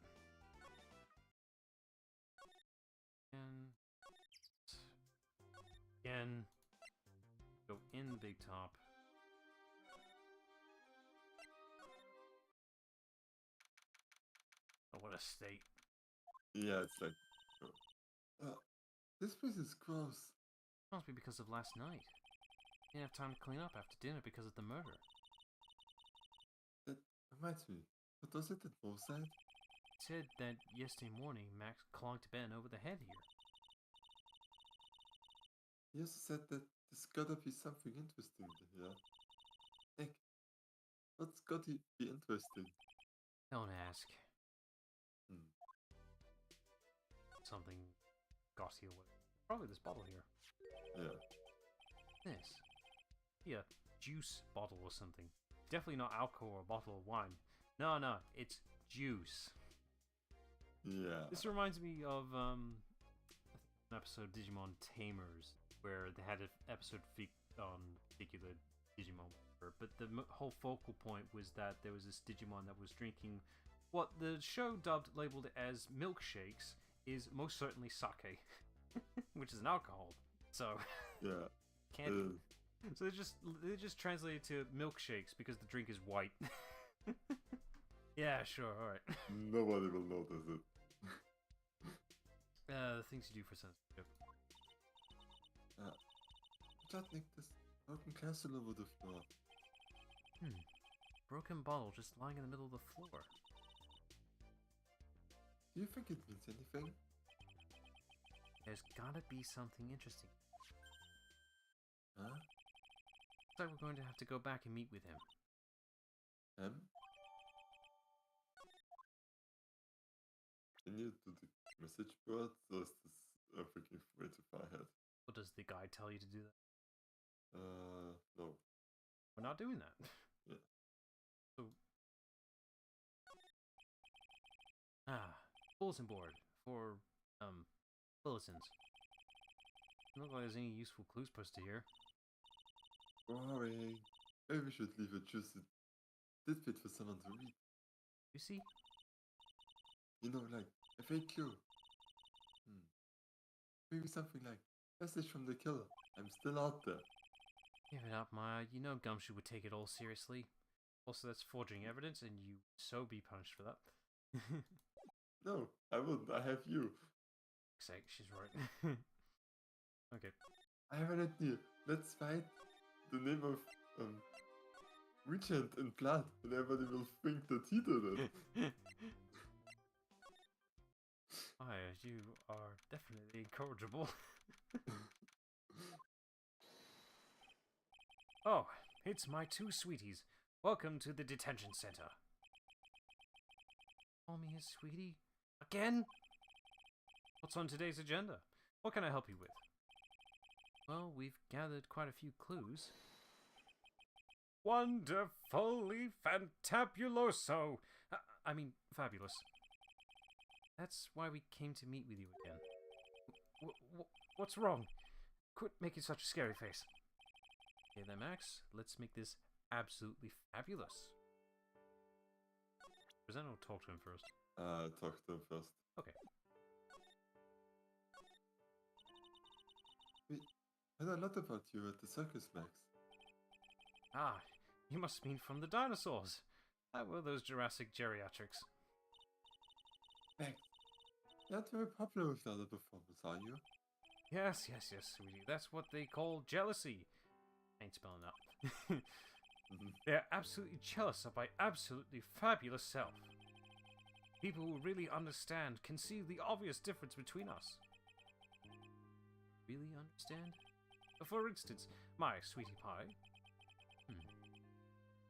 Again, go in the big top. Oh, what a state. Yeah, it's like... this place is gross. Must be because of last night. Didn't have time to clean up after dinner because of the murder. That reminds me. What was it that Mo said? It said that yesterday morning Max clonked Ben over the head here. He also said that there's gotta be something interesting here. Nick, what's gotta be interesting? Don't ask. Hmm. Something gauzy or whatever. Probably this bottle here. Yeah. This. Yeah, juice bottle or something. Definitely not alcohol or a bottle of wine. No, it's juice. Yeah. This reminds me of an episode of Digimon Tamers, where they had an episode on particular Digimon, but the whole focal point was that there was this Digimon that was drinking what the show labeled as milkshakes is most certainly sake, which is an alcohol. So Yeah. can't. So they just translated to milkshakes because the drink is white. Yeah, sure, all right. Nobody will notice it. The things you do for censorship. Just like this broken castle over the floor. Broken bottle just lying in the middle of the floor. Do you think it means anything? There's gotta be something interesting. Huh? Looks like we're going to have to go back and meet with him. Can you do the message board, or is this freaking way too far ahead? What does the guide tell you to do that? No. We're not doing that. Yeah. So... bulletin board for, bulletins. Doesn't look like there's any useful clues posted here. Boring. Maybe we should leave a juicy tidbit for someone to read. You see? You know, like a fake clue. Maybe something like, message from the killer. I'm still out there. Give it up, Maya. You know Gumshoe would take it all seriously. Also, that's forging evidence, and you so be punished for that. No, I wouldn't. I have you. She's right. Okay. I have an idea. Let's find the name of Regent in blood, and everybody will think that he did it. Maya, you are definitely incorrigible. Oh, it's my two sweeties. Welcome to the detention center. Call me his sweetie? Again? What's on today's agenda? What can I help you with? Well, we've gathered quite a few clues. Wonderfully fantabuloso! I mean, fabulous. That's why we came to meet with you again. What's wrong? Quit making such a scary face. Okay then, Max, let's make this absolutely fabulous. Present or talk to him first? Talk to him first. Okay. We heard a lot about you at the circus, Max. Ah, you must mean from the dinosaurs. How were those Jurassic geriatrics? Max, you're not very popular with the other performers, are you? Yes, sweetie. That's what they call jealousy. I ain't spelling that. They're absolutely jealous of my absolutely fabulous self. People who really understand can see the obvious difference between us. Really understand? For instance, my sweetie pie.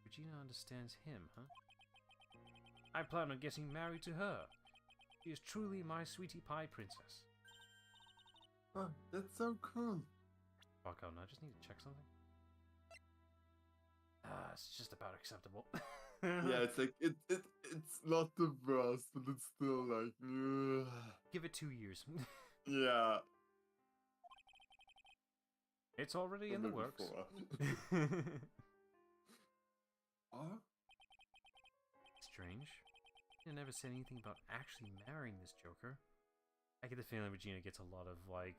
Regina understands him, huh? I plan on getting married to her. She is truly my sweetie pie princess. Oh, that's so cool. Fuck out, I just need to check something. It's just about acceptable. Yeah, it's like it's not the best, but it's still like Give it 2 years. Yeah. It's already in the works. Huh? Strange. She never said anything about actually marrying this Joker. I get the feeling Regina gets a lot of, like,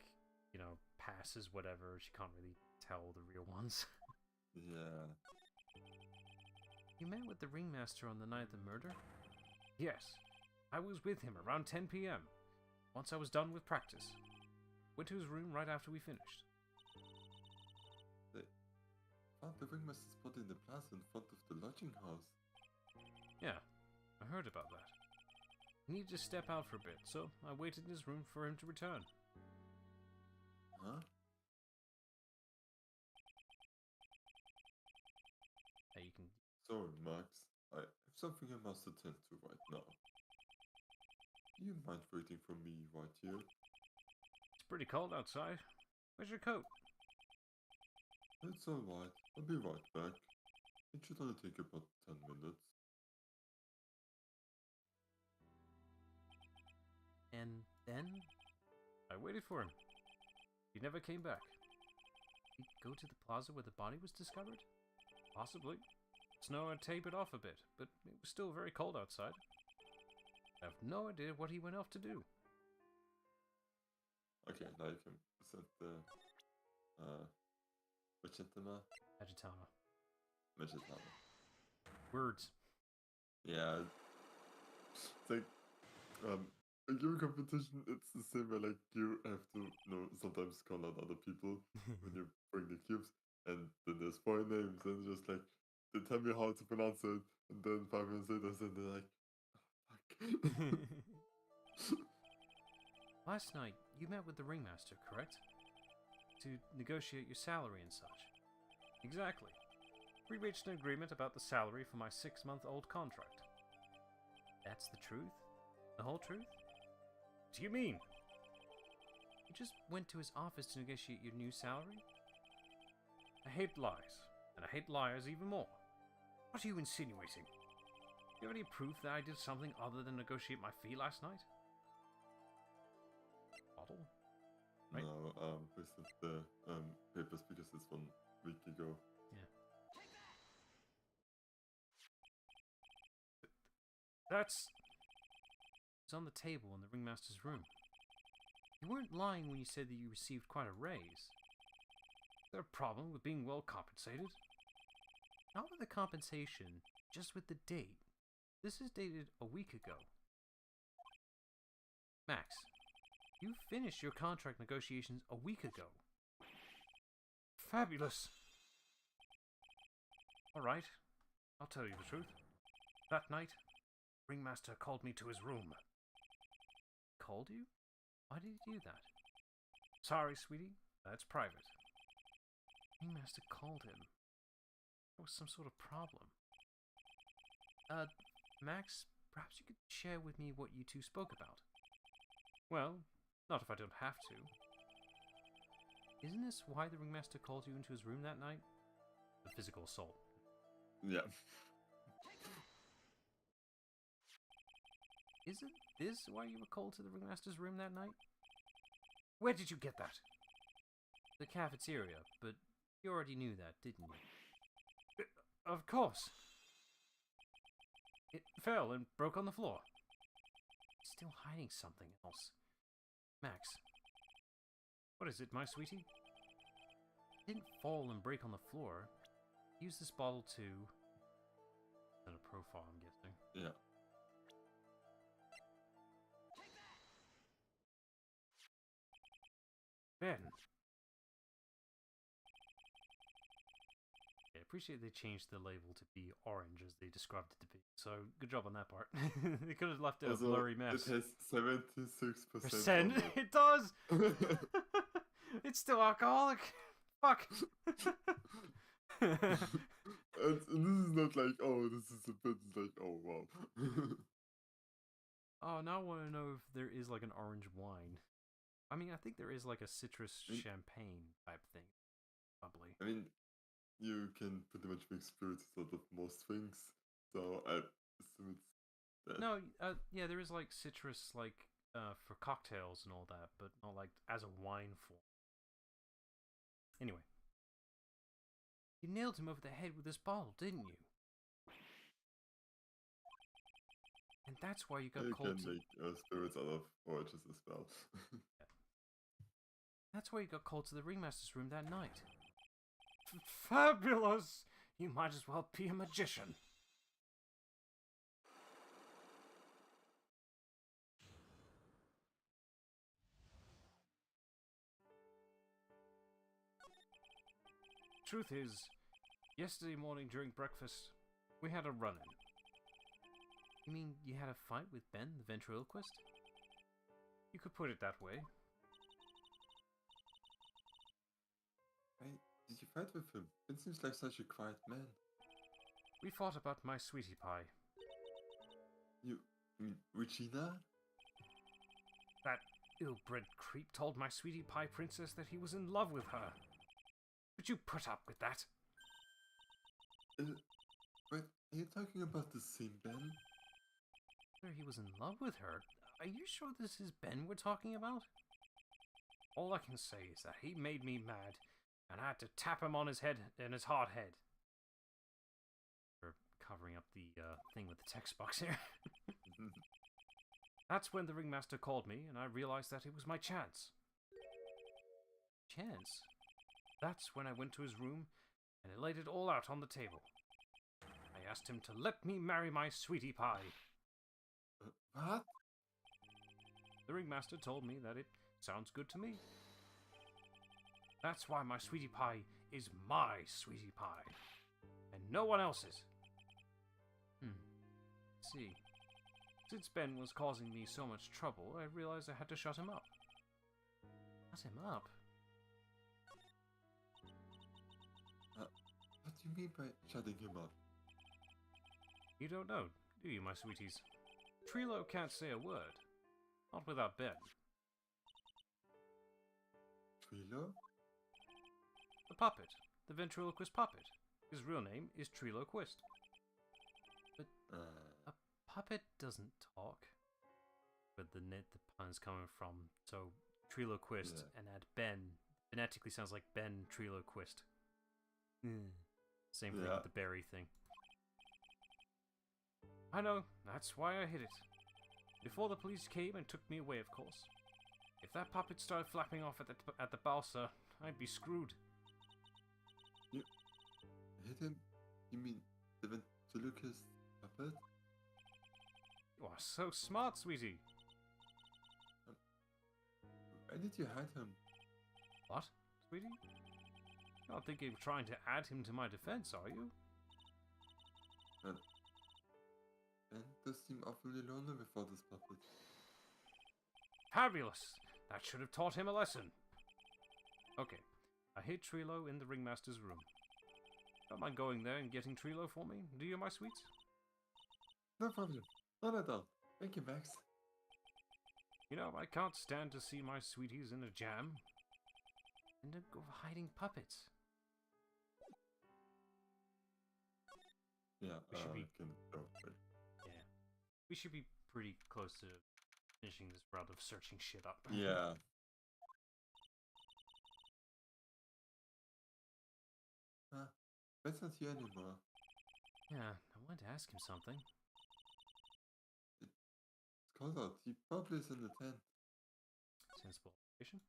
you know, passes, whatever. She can't really tell the real ones. Yeah. You met with the ringmaster on the night of the murder? Yes. I was with him around 10 p.m. Once I was done with practice. Went to his room right after we finished. They found the ringmaster's body in the plaza in front of the lodging house. Yeah, I heard about that. He needed to step out for a bit, so I waited in his room for him to return. Huh? Sorry, Max. I have something I must attend to right now. Do you mind waiting for me right here? It's pretty cold outside. Where's your coat? It's alright. I'll be right back. It should only take about 10 minutes. And then I waited for him. He never came back. Did he go to the plaza where the body was discovered? Possibly. Snow had tapered off a bit, but it was still very cold outside. I have no idea what he went off to do. Okay, now you can present the Vegetama. Vegetama. Words. Yeah. It's like a game competition, it's the same where like you have to sometimes call out other people when you bring the cubes, and then there's 4 names and just like they tell me how to pronounce it, and then 5 minutes later they're like, oh, fuck. Last night, you met with the ringmaster, correct? To negotiate your salary and such. Exactly. We reached an agreement about the salary for my 6-month-old contract. That's the truth? The whole truth? What do you mean? You just went to his office to negotiate your new salary? I hate lies, and I hate liars even more. What are you insinuating? Do you have any proof that I did something other than negotiate my fee last night? Bottle? Right? No, this is the papers because it's 1 week ago. Yeah. That's... It's on the table in the ringmaster's room. You weren't lying when you said that you received quite a raise. Is there a problem with being well compensated? Not with the compensation, just with the date. This is dated a week ago. Max, you finished your contract negotiations a week ago. Fabulous! Alright, I'll tell you the truth. That night, Ringmaster called me to his room. Called you? Why did he do that? Sorry, sweetie, that's private. Ringmaster called him. There was some sort of problem. Max, perhaps you could share with me what you two spoke about. Well, not if I don't have to. Isn't this why the ringmaster called you into his room that night? The physical assault. Yeah. Isn't this why you were called to the ringmaster's room that night? Where did you get that? The cafeteria, but you already knew that, didn't you? Of course. It fell and broke on the floor. It's still hiding something else. Max. What is it, my sweetie? It didn't fall and break on the floor. Use this bottle to... Is that a profile, I'm guessing? Yeah. Ben. I appreciate they changed the label to be orange as they described it to be. So, good job on that part. They could have left it a blurry mess. It has 76% Percent. It does! It's still alcoholic! Fuck! and this is not like, oh, this is a bit, it's like, oh, wow. Oh, now I want to know if there is like an orange wine. I mean, I think there is like a citrus champagne type thing. Probably. I mean, you can pretty much mix spirits out of most things, so I assume it's that. No, yeah, there is like citrus, like for cocktails and all that, but not like as a wine form. Anyway, you nailed him over the head with this bottle, didn't you? And that's why you got called to... You can make spirits out of oranges as well. Yeah. That's why you got called to the ringmaster's room that night. Fabulous! You might as well be a magician. Truth is, yesterday morning during breakfast, we had a run-in. You mean you had a fight with Ben, the ventriloquist? You could put it that way. Hey, did you fight with him? It seems like such a quiet man. We fought about my sweetie pie. You mean Regina? That ill-bred creep told my sweetie pie princess that he was in love with her. Could you put up with that? Wait, are you talking about the same Ben? Sure, he was in love with her. Are you sure this is Ben we're talking about? All I can say is that he made me mad, and I had to tap him on his head and his hard head. We're covering up the thing with the text box here. That's when the ringmaster called me, and I realized that it was my chance. Chance? That's when I went to his room, and I laid it all out on the table. I asked him to let me marry my sweetie pie. What? The ringmaster told me that it sounds good to me. That's why my sweetie pie is my sweetie pie, and no one else's. See. Since Ben was causing me so much trouble, I realized I had to shut him up. Shut him up? What do you mean by shutting him up? You don't know, do you, my sweeties? Trilo can't say a word. Not without Ben. Trilo? The puppet. The ventriloquist puppet. His real name is Trilo Quist. But a puppet doesn't talk. But the pun's coming from. So, Trilo Quist and add Ben. Phonetically sounds like Ben Trilo Quist. Same thing with the berry thing. I know, that's why I hid it. Before the police came and took me away, of course. If that puppet started flapping off at the balsa, I'd be screwed. You hit him? You mean the ventriloquist puppet? You are so smart, sweetie. Why did you hide him? What, sweetie? You're not thinking of trying to add him to my defense, are you? Ben does seem awfully lonely without this puppet. Fabulous! That should have taught him a lesson. Okay, I hid Trilo in the ringmaster's room. Don't mind going there and getting Trilo for me, do you, my sweets? No problem. Not at all. Thank you, Max. You know, I can't stand to see my sweeties in a jam. And to go hiding puppets. Yeah, we should be... Yeah. We should be pretty close to finishing this round of searching shit up. Yeah. Ben's not here anymore. Yeah, I wanted to ask him something. It's cold out. He probably is in the tent. Sensible observation.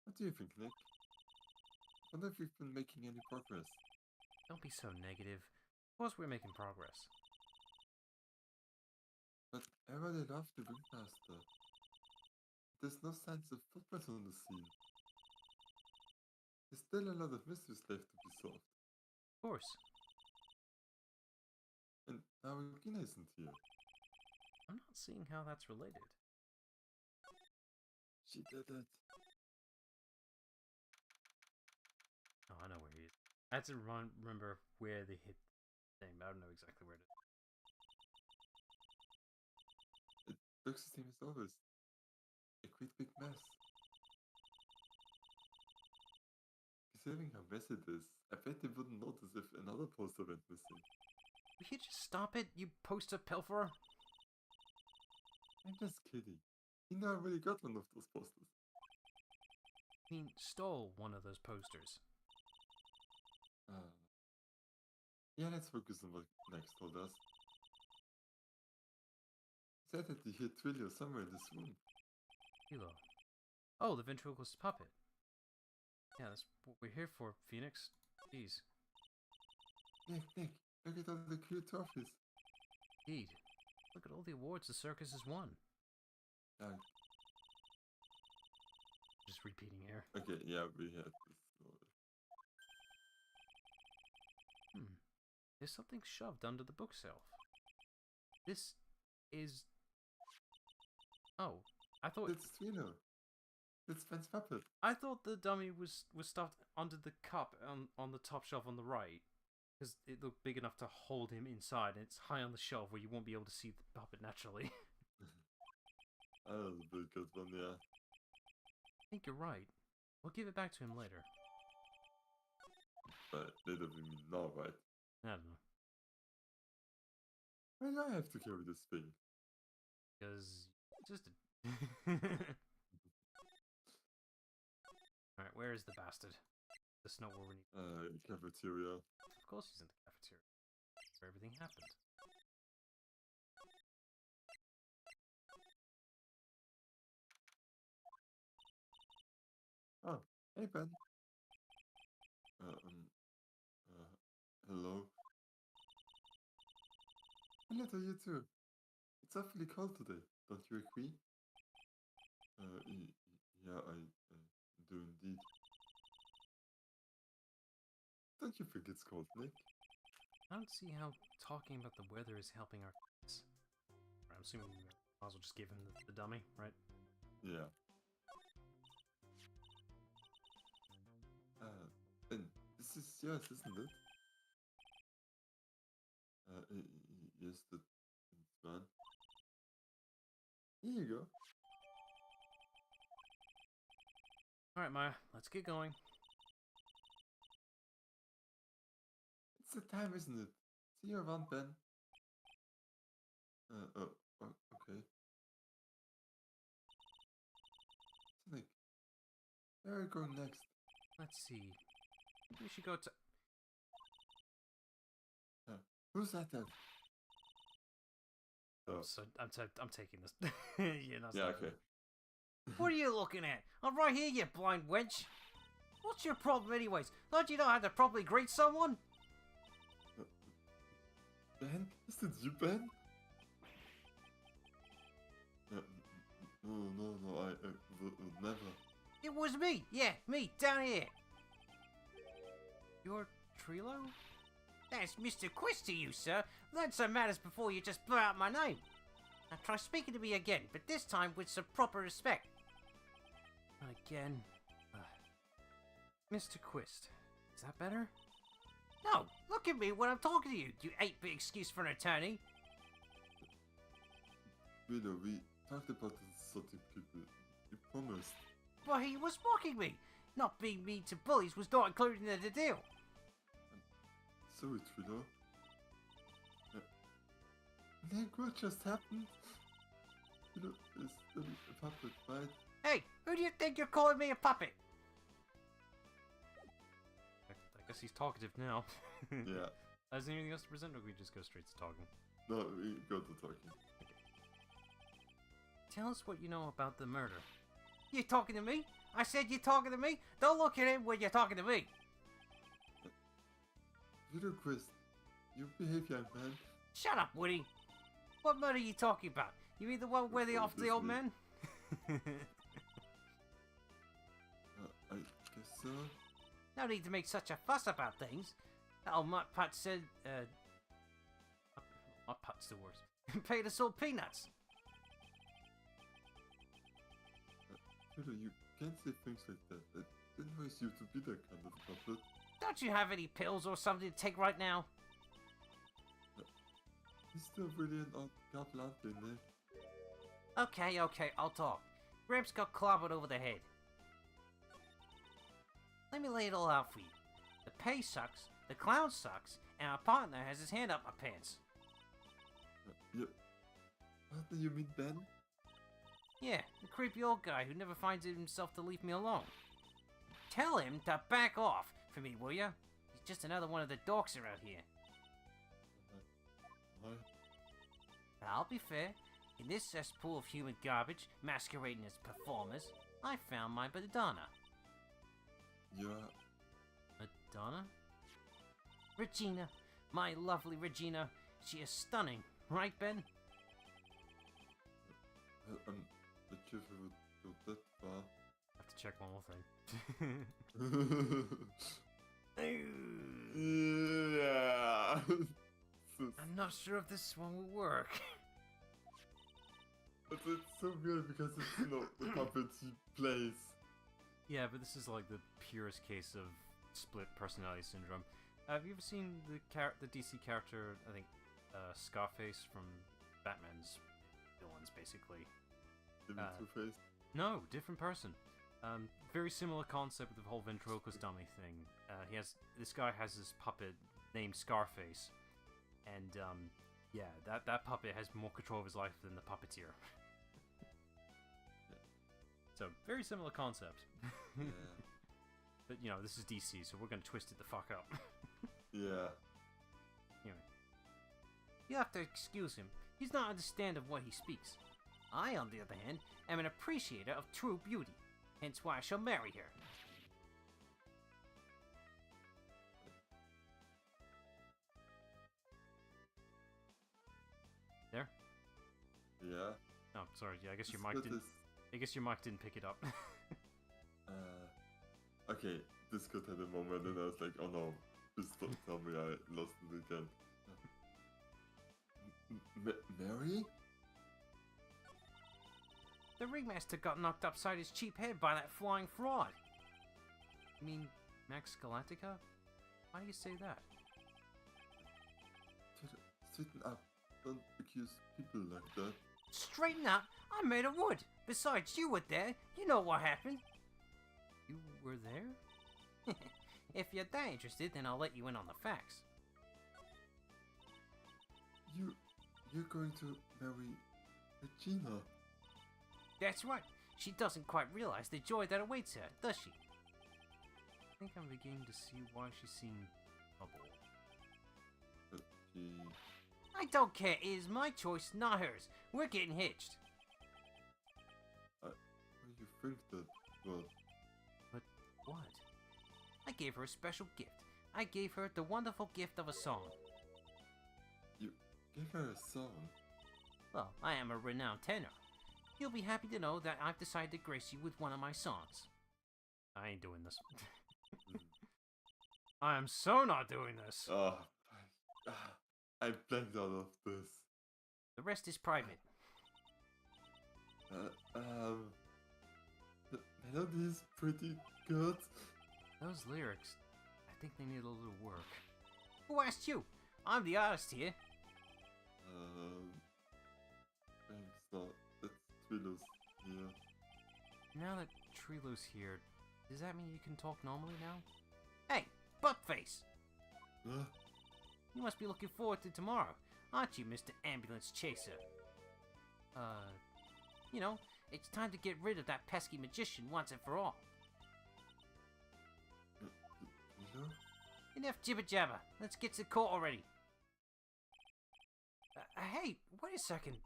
What do you think, Nick? I wonder if we've been making any progress. Don't be so negative. Of course we're making progress. But I really love the ringmaster. There's no signs of footprints on the scene. There's still a lot of mysteries left to be solved. Of course. And now Regina isn't here. I'm not seeing how that's related. She did it. Oh, I know where he is. I had to remember where they hit the thing, but I don't know exactly where it is. It looks the same as always. A great big mess. Considering how messy it is, I bet they wouldn't notice if another poster went missing. Will you just stop it, you poster pilferer? I'm just kidding. You know I really got one of those posters. I mean, stole one of those posters. Yeah, let's focus on what Max told us. He said that he hid Twilio somewhere in this room. Hilo. Oh, the ventriloquist puppet. Yeah, that's what we're here for, Phoenix. Jeez. Nick, look at all the cute trophies. Indeed. Look at all the awards the circus has won. Just repeating here. Okay, yeah, we had this. There's something shoved under the bookshelf. This is... Oh, I thought... It's Twilio. It's Ben's puppet. I thought the dummy was stuffed under the cup on the top shelf on the right. Because it looked big enough to hold him inside, and it's high on the shelf where you won't be able to see the puppet naturally. That was a pretty good one, yeah. I think you're right. We'll give it back to him later. But later we mean now, right? I don't know. Why do I have to carry this thing? Because just a... Alright, where is the bastard? That's not where we need. Cafeteria. Of course he's in the cafeteria. Where everything happened. Oh, hey Ben. Hello. Hello to you too. It's awfully cold today, don't you agree? Yeah, I do indeed. Don't you think it's cold, Nick? I don't see how talking about the weather is helping our kids. I'm assuming you might as well just give him the dummy, right? Yeah. Ben, this is yours, isn't it? Yes, that's fine. Here you go. Alright, Maya, let's get going. It's the time, isn't it? See you around, Ben. Okay. Nick, where are you going next? Let's see. Maybe we should go to... Who's that then? Oh. So I'm taking this. You're not Yeah, stopping okay. me. What are you looking at? I'm right here, you blind wench. What's your problem anyways? Don't you know how to properly greet someone? Ben? Is it you, Ben? No, I would never. It was me, yeah, me, down here. You're Trilo? That's Mr. Quist to you, sir. Learn some manners before you just blow out my name. Now try speaking to me again, but this time with some proper respect. Again. Mr. Quist. Is that better? No, look at me when I'm talking to you, you 8-bit excuse for an attorney. Willow, we talked about this sorting people. You promised. But he was mocking me. Not being mean to bullies was not included in the deal. Sorry, Trilo. Nick, what just happened? Willow is still a puppet, right? Hey, who do you think you're calling me a puppet? I guess he's talkative now. Yeah. Is there anything else to present, or we just go straight to talking? No, we go to talking. Okay. Tell us what you know about the murder. You talking to me? I said you talking to me? Don't look at him when you're talking to me. Willow Quist, you behave, young man. Shut up, Woody. What murder are you talking about? You mean the one where they offed the old man? I guess so. No need to make such a fuss about things. That old mutt putt said, mutt putt's the worst. Paid us all peanuts. Willow, you can't say things like that. That annoys you to be that kind of puppet. Don't you have any pills or something to take right now? He's still really an odd couple, aren't they, Nick? Okay, I'll talk. Gramps got clobbered over the head. Let me lay it all out for you. The pay sucks, the clown sucks, and our partner has his hand up my pants. Yep. What do you mean, Ben? Yeah, the creepy old guy who never finds it himself to leave me alone. Tell him to back off for me, will ya? He's just another one of the dorks around here. What? Now, I'll be fair. In this cesspool of human garbage, masquerading as performers, I found my Madonna. You're... Madonna? Regina. My lovely Regina. She is stunning, right, Ben? I'm not sure if I would go that far. I have to check one more thing. Yeah. I'm not sure if this one will work. But it's so weird because it's, the puppet he plays. Yeah, but this is like the purest case of split personality syndrome. Have you ever seen the DC character, I think, Scarface from Batman's villains, basically? Two-Face? No, different person. Very similar concept with the whole ventriloquist dummy thing. This guy has this puppet named Scarface, and yeah, that puppet has more control of his life than the puppeteer. So very similar concept. Yeah. But you know, this is DC, so we're gonna twist it the fuck up. Yeah. Anyway, you have to excuse him. He's not understand of what he speaks. I, on the other hand, am an appreciator of true beauty. Hence why I shall marry her. There? Yeah. Oh, sorry. Yeah, I guess your mic didn't. I guess your mic didn't pick it up. Okay, Discord had a moment, and I was like, oh no, please don't tell me I lost it again. Mary? The ringmaster got knocked upside his cheap head by that flying fraud. You mean Max Galactica? Why do you say that? Straighten up. Don't accuse people like that. Straighten up? I'm made of wood. Besides, you were there. You know what happened. You were there? If you're that interested, then I'll let you in on the facts. You're going to marry Regina. That's right. She doesn't quite realize the joy that awaits her, does she? I think I'm beginning to see why she seemed troubled. But she... I don't care. It is my choice, not hers. We're getting hitched. You think that... Well... But what? I gave her a special gift. I gave her the wonderful gift of a song. You gave her a song? Well, I am a renowned tenor. You'll be happy to know that I've decided to grace you with one of my songs. I ain't doing this. I am so not doing this. I blanked out of this. The rest is private. The melody is pretty good. Those lyrics, I think they need a little work. Who asked you? I'm the artist here. Thanks, that's Trilo's here. Now that Trilo's here, does that mean you can talk normally now? Hey, buttface! Huh? You must be looking forward to tomorrow, aren't you, Mr. Ambulance Chaser? You know, it's time to get rid of that pesky magician once and for all. Trilo? Enough jibber jabber. Let's get to court already. Hey, wait a second.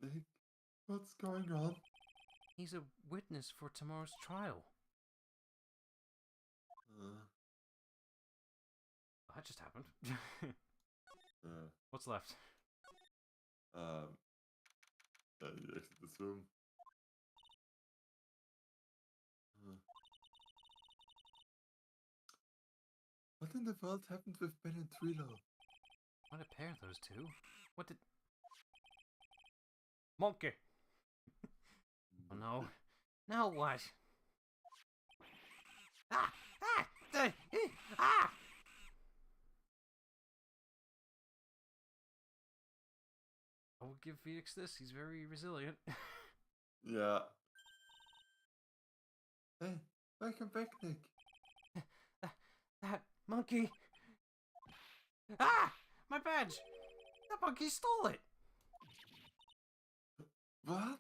Nick, what's going on? He's a witness for tomorrow's trial. That just happened. What's left? You exit this room. What in the world happened with Ben and Trilo? What a pair, those two. What did... Monkey! Oh no. Now what? Ah! Ah! Ah! I will give Phoenix this. He's very resilient. Yeah. Hey, welcome back, Nick. That monkey. Ah! My badge! That monkey stole it! What?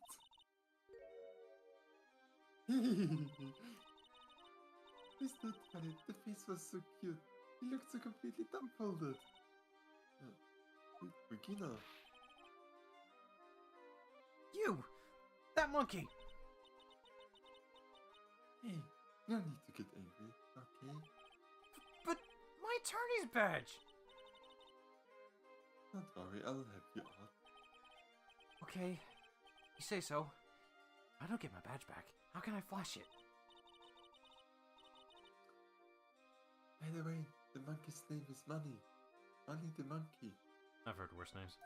Mr. Tiny, the face was so cute. He looked so completely dumbfolded. Regina. You! That monkey! Hey, no need to get angry, okay? But my attorney's badge! Don't worry, I'll help you out. Okay, you say so. If I don't get my badge back, how can I flash it? By the way, the monkey's name is Money. Money the monkey. I've heard worse names.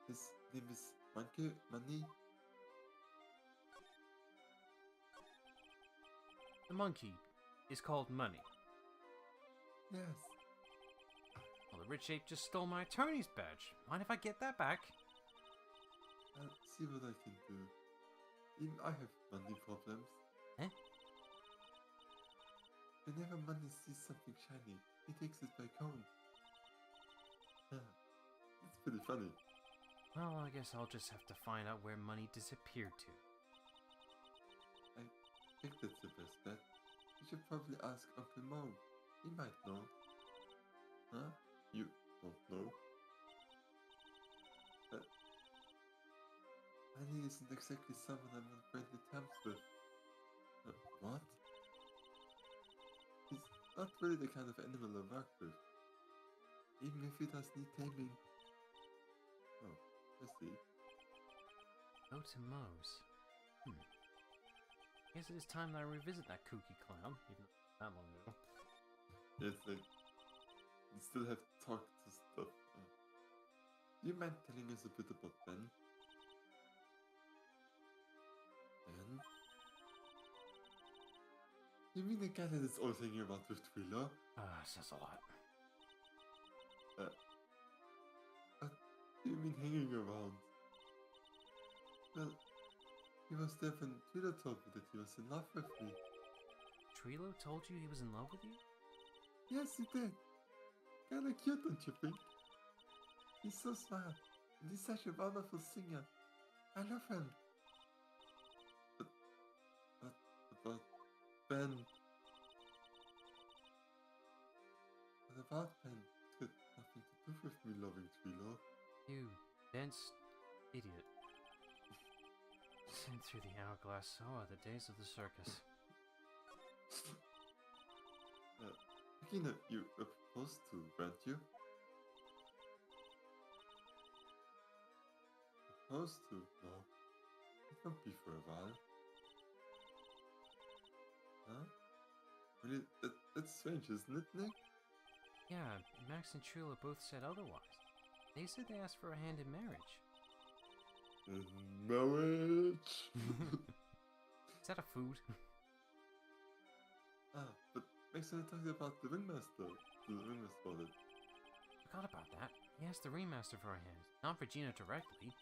His name is Monkey? Money? The monkey is called Money. Yes. Well, the rich ape just stole my attorney's badge. Mind if I get that back? I'll see what I can do. Even I have money problems. Eh? Whenever Money sees something shiny, he takes it back home. It's pretty funny. Well, I guess I'll just have to find out where Money disappeared to. I think that's the best bet. You should probably ask Uncle Mo. He might know. Huh? You don't know? Money isn't exactly someone I'm on friendly terms with. What? He's not really the kind of animal I work with. Even if he does need taming. Oh, I see. Go to Moe's. Guess it is time that I revisit that kooky clown, even though it's that long ago. Yes, you still have to talk to stuff. Do you mind telling us a bit about Ben? Ben? You mean the guy that is always hanging around with Twilo? Says a lot. What do you mean hanging around? Well, he was there when Twilo told me that he was in love with me. Trilo told you he was in love with you? Yes, he did. Kinda cute, don't you think? He's so smart, and he's such a wonderful singer. I love him. But about Ben? What about Ben? It's got nothing to do with me loving Twilo. You dense idiot. Sent through the hourglass, so are the days of the circus. Regina, you were supposed to, weren't you? Supposed to? No. It won't be for a while. Huh? Really? That's strange, isn't it, Nick? Yeah, Max and Trilo both said otherwise. They said they asked for a hand in marriage. Marriage? Is that a food? But Max and I talked about the ringmaster. The ringmaster about it. Forgot about that. He asked the ringmaster for a hand, not Regina directly.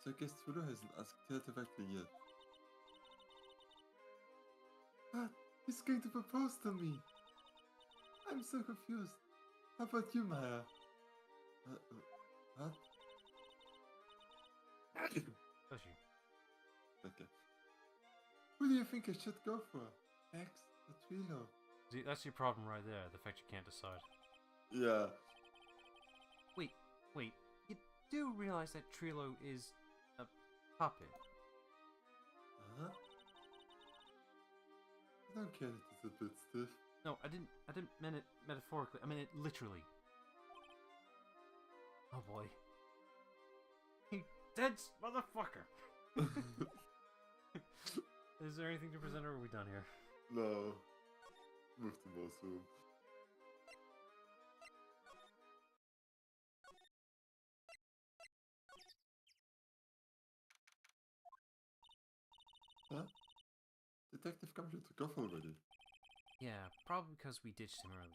So I guess Twilo hasn't asked her directly yet. What? He's going to propose to me! I'm so confused. How about you, Maya? What? Bless you. Okay. Who do you think I should go for? Max or Twilo? See, that's your problem right there, the fact you can't decide. Yeah. Wait. You do realize that Trilo is a puppet? Huh? I don't get it, it's a bit stiff. No, I didn't mean it metaphorically. I mean it literally. Oh boy. You dense motherfucker! Is there anything to present or are we done here? No. Move to Mo's room. Huh? Detective Gumshoe took off already. Yeah, probably because we ditched him earlier.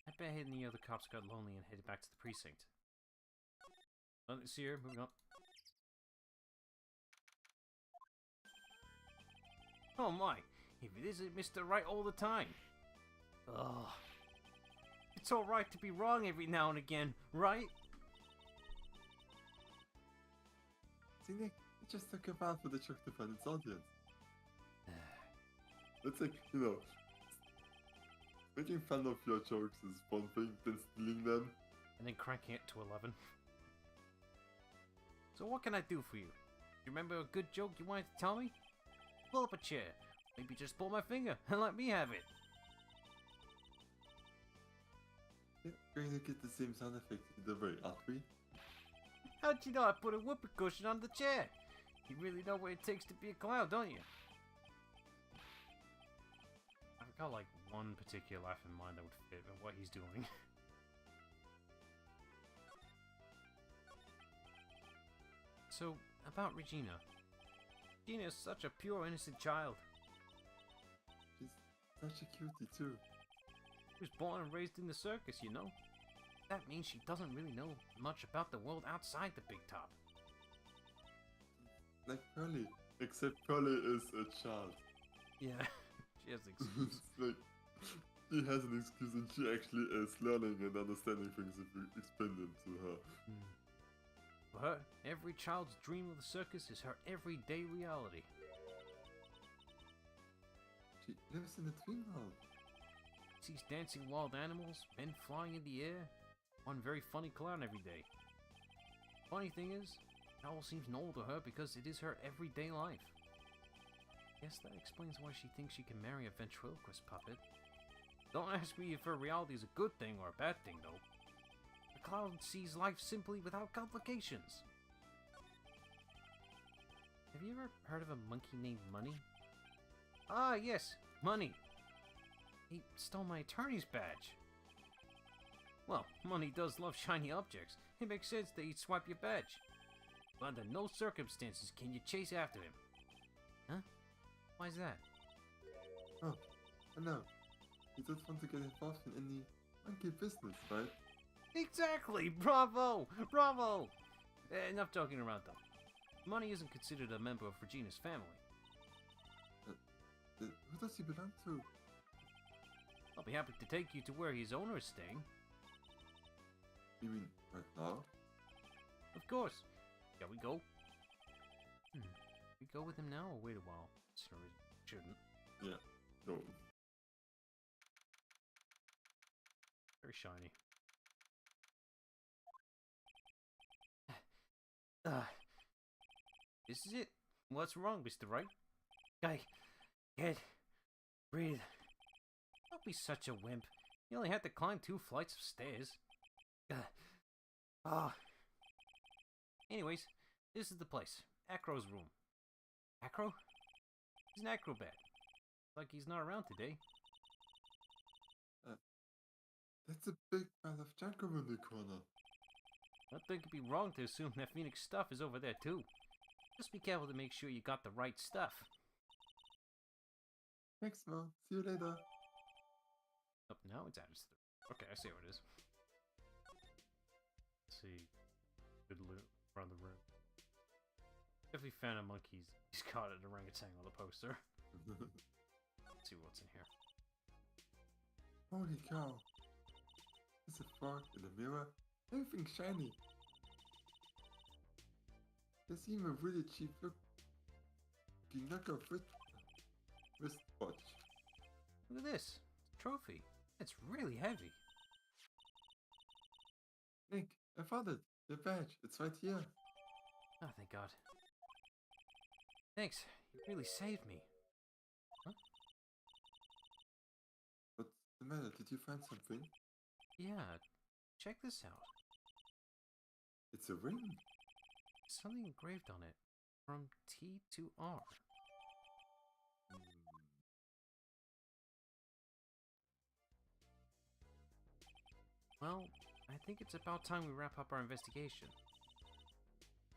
I bet he and the other cops got lonely and headed back to the precinct. Nothing to see here, moving on. Oh my, if it isn't Mr. Right all the time. Ugh. It's alright to be wrong every now and again, right? See, Nick, it just took a while for the joke to find its audience. It's like, you know, making fun of your jokes is one thing, then stealing them. And then cranking it to 11. So what can I do for you? You remember a good joke you wanted to tell me? Pull up a chair. Maybe just pull my finger and let me have it. We're going to get the same sound effect either way, aren't we? How'd you know I put a whoopee cushion on the chair? You really know what it takes to be a clown, don't you? I've got like one particular laugh in mind that would fit with what he's doing. So, about Regina. Regina is such a pure, innocent child. such a cutie too. She was born and raised in the circus, you know. That means she doesn't really know much about the world outside the big top. Like Pearly, except Pearly is a child. Yeah, she has an excuse. It's like, she has an excuse and she actually is learning and understanding things if we explain them to her. For her, every child's dream of the circus is her everyday reality. She lives in a dream world. Sees dancing wild animals, men flying in the air, one very funny clown every day. Funny thing is, it all seems normal to her because it is her everyday life. Guess that explains why she thinks she can marry a ventriloquist puppet. Don't ask me if her reality is a good thing or a bad thing, though. The clown sees life simply without complications. Have you ever heard of a monkey named Money? Ah, yes, Money. He stole my attorney's badge. Well, Money does love shiny objects. It makes sense that he'd swipe your badge. But under no circumstances can you chase after him. Huh? Why's that? Oh, I know. You don't want to get involved in any monkey business, right? Exactly! Bravo! Bravo! Enough joking around, though. Money isn't considered a member of Regina's family. Who does he belong to? I'll be happy to take you to where his owner is staying. You mean right now? Of course. Shall we go? We go with him now or wait a while? Sorry, shouldn't. Yeah, no. Very shiny. This is it. What's wrong, Mr. Wright? Get, breathe. Don't be such a wimp. You only had to climb 2 flights of stairs. Anyways, this is the place. Acro's room. Acro? He's an acrobat. Like he's not around today. That's a big pile of junk over in the corner. I think it'd be wrong to assume that Phoenix stuff is over there too. Just be careful to make sure you got the right stuff. Thanks, Mo. See you later. Oh, now it's added to the... Okay, I see what it is. Let's see. Good loot around the room. If we found a monkey, he's caught an orangutan on the poster. Let's see what's in here. Holy cow. There's a frog in the mirror. Everything's shiny. There's even a really cheap looking knockoff wristwatch. Look at this. It's a trophy. It's really heavy. Nick, I found it. Your badge. It's right here. Oh, thank God. Thanks. You really saved me. Huh? What's the matter? Did you find something? Yeah. Check this out. It's a ring. Something engraved on it. From T to R. Well, I think it's about time we wrap up our investigation.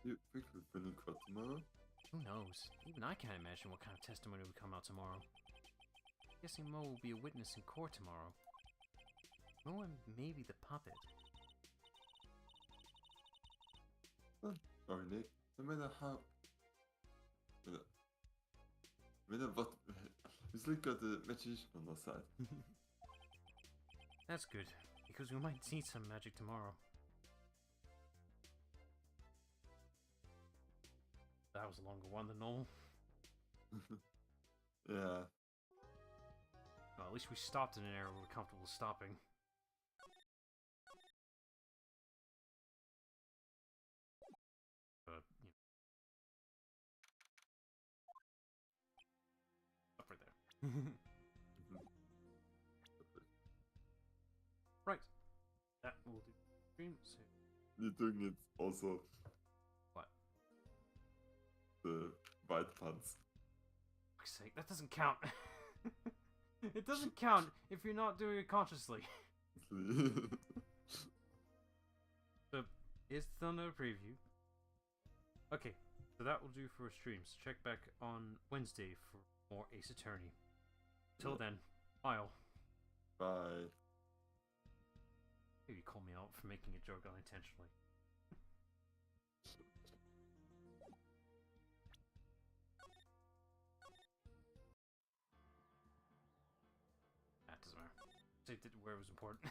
You think we're winning court tomorrow? Who knows? Even I can't imagine what kind of testimony will come out tomorrow. Guessing Mo will be a witness in court tomorrow. Mo and maybe the puppet. Oh, sorry, Nick. No matter how... No matter what... We still got the magician on our side. That's good, because we might need some magic tomorrow. That was a longer one than normal. Yeah. Well, at least we stopped in an area we were comfortable stopping. But, you know. Up right there. Right. That will do the stream soon. You're doing it also. What? The white pants. For fuck's sake, that doesn't count. It doesn't count if you're not doing it consciously. So, here's the thumbnail preview. Okay, so that will do for streams. Check back on Wednesday for more Ace Attorney. Till then, Smile. Bye. Maybe call me out for making a joke unintentionally. That doesn't matter. Saved it where it was important.